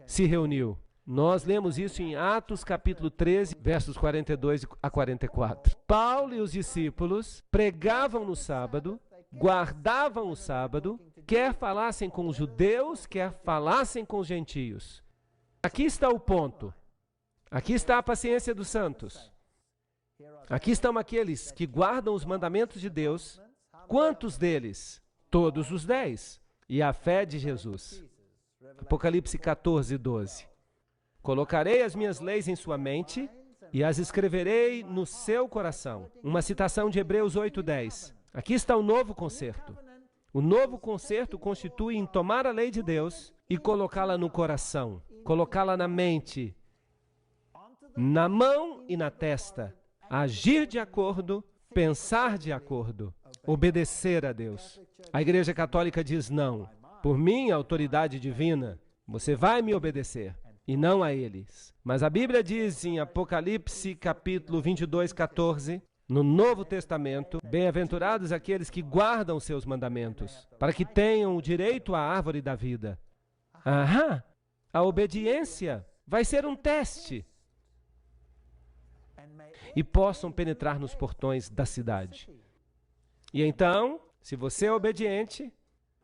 se reuniu. Nós lemos isso em Atos capítulo 13, versos 42 a 44. Paulo e os discípulos pregavam no sábado, guardavam o sábado, quer falassem com os judeus, quer falassem com os gentios. Aqui está o ponto. Aqui está a paciência dos santos. Aqui estão aqueles que guardam os mandamentos de Deus. Quantos deles? Todos os 10. E a fé de Jesus. Apocalipse 14, 12. Colocarei as minhas leis em sua mente e as escreverei no seu coração. Uma citação de Hebreus 8:10. Aqui está o novo concerto. O novo concerto constitui em tomar a lei de Deus e colocá-la no coração, colocá-la na mente, na mão e na testa. Agir de acordo, pensar de acordo, obedecer a Deus. A Igreja Católica diz não. Por minha autoridade divina, você vai me obedecer. E não a eles. Mas a Bíblia diz em Apocalipse capítulo 22, 14, no Novo Testamento, bem-aventurados aqueles que guardam os seus mandamentos, para que tenham o direito à árvore da vida. Aham! A obediência vai ser um teste. E possam penetrar nos portões da cidade. E então, se você é obediente,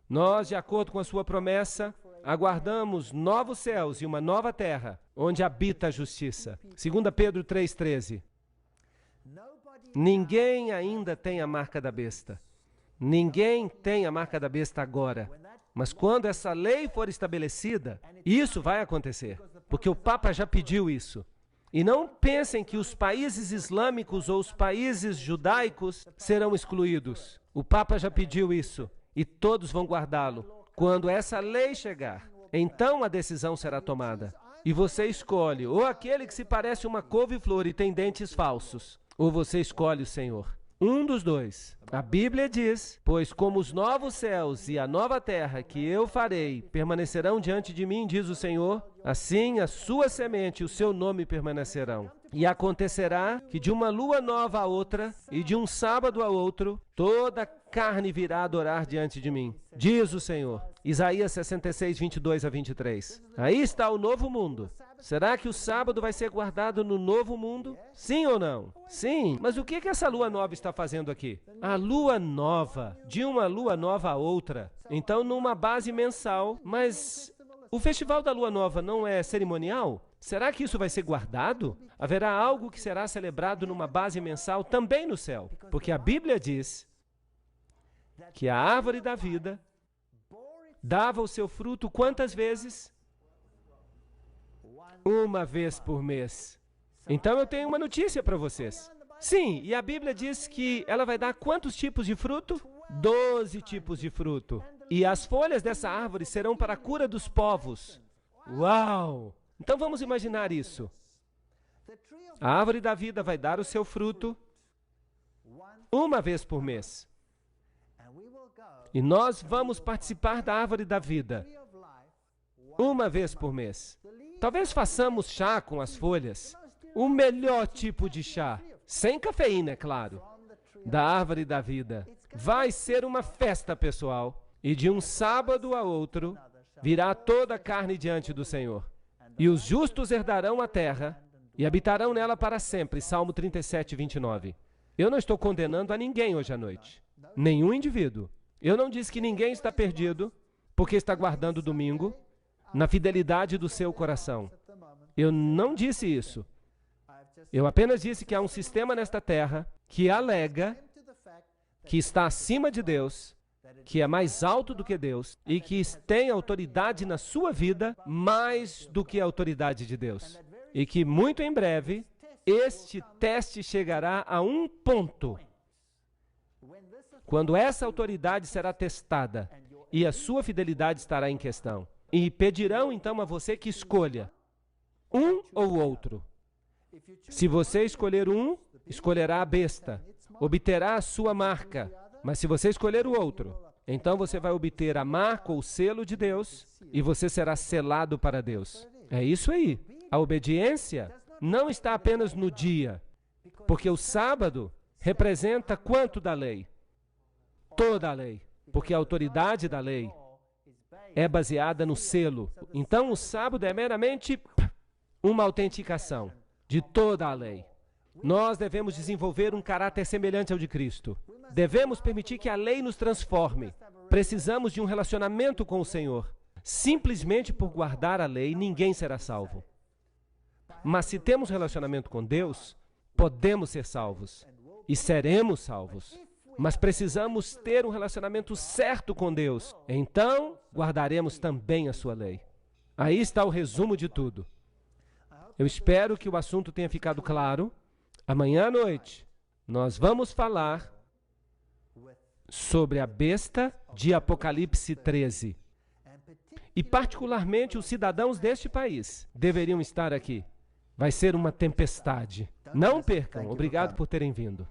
nós, de acordo com a sua promessa, aguardamos novos céus e uma nova terra, onde habita a justiça. 2 Pedro 3,13. Ninguém ainda tem a marca da besta. Ninguém tem a marca da besta agora. Mas quando essa lei for estabelecida, isso vai acontecer, porque o Papa já pediu isso. E não pensem que os países islâmicos ou os países judaicos serão excluídos. O Papa já pediu isso, e todos vão guardá-lo. Quando essa lei chegar, então a decisão será tomada. E você escolhe ou aquele que se parece uma couve-flor e tem dentes falsos, ou você escolhe o Senhor. Um dos dois. A Bíblia diz, pois como os novos céus e a nova terra que eu farei permanecerão diante de mim, diz o Senhor, assim a sua semente e o seu nome permanecerão. E acontecerá que de uma lua nova a outra e de um sábado a outro, toda carne virá adorar diante de mim, diz o Senhor. Isaías 66, 22 a 23. Aí está o novo mundo. Será que o sábado vai ser guardado no novo mundo? Sim ou não? Sim. Mas o que essa lua nova está fazendo aqui? A lua nova, de uma lua nova a outra. Então, numa base mensal. Mas o festival da lua nova não é cerimonial? Será que isso vai ser guardado? Haverá algo que será celebrado numa base mensal também no céu. Porque a Bíblia diz que a árvore da vida dava o seu fruto quantas vezes? Uma vez por mês. Então eu tenho uma notícia para vocês. Sim, e a Bíblia diz que ela vai dar quantos tipos de fruto? 12 tipos de fruto. E as folhas dessa árvore serão para a cura dos povos. Uau! Então vamos imaginar isso. A árvore da vida vai dar o seu fruto uma vez por mês. E nós vamos participar da árvore da vida uma vez por mês. Talvez façamos chá com as folhas. O melhor tipo de chá, sem cafeína, é claro, da árvore da vida. Vai ser uma festa, pessoal. E de um sábado a outro virá toda a carne diante do Senhor. E os justos herdarão a terra e habitarão nela para sempre. Salmo 37, 29. Eu não estou condenando a ninguém hoje à noite. Nenhum indivíduo. Eu não disse que ninguém está perdido porque está guardando o domingo na fidelidade do seu coração. Eu não disse isso. Eu apenas disse que há um sistema nesta terra que alega que está acima de Deus, que é mais alto do que Deus e que tem autoridade na sua vida mais do que a autoridade de Deus. E que muito em breve este teste chegará a um ponto quando essa autoridade será testada e a sua fidelidade estará em questão. E pedirão então a você que escolha um ou outro. Se você escolher um, escolherá a besta, obterá a sua marca. Mas se você escolher o outro, então você vai obter a marca ou o selo de Deus e você será selado para Deus. É isso aí. A obediência não está apenas no dia, porque o sábado representa quanto da lei? Toda a lei, porque a autoridade da lei é baseada no selo. Então o sábado é meramente uma autenticação de toda a lei. Nós devemos desenvolver um caráter semelhante ao de Cristo. Devemos permitir que a lei nos transforme. Precisamos de um relacionamento com o Senhor. Simplesmente por guardar a lei, ninguém será salvo. Mas se temos relacionamento com Deus, podemos ser salvos. E seremos salvos. Mas precisamos ter um relacionamento certo com Deus. Então, guardaremos também a sua lei. Aí está o resumo de tudo. Eu espero que o assunto tenha ficado claro. Amanhã à noite, nós vamos falar sobre a besta de Apocalipse 13. E particularmente os cidadãos deste país deveriam estar aqui. Vai ser uma tempestade. Não percam. Obrigado por terem vindo.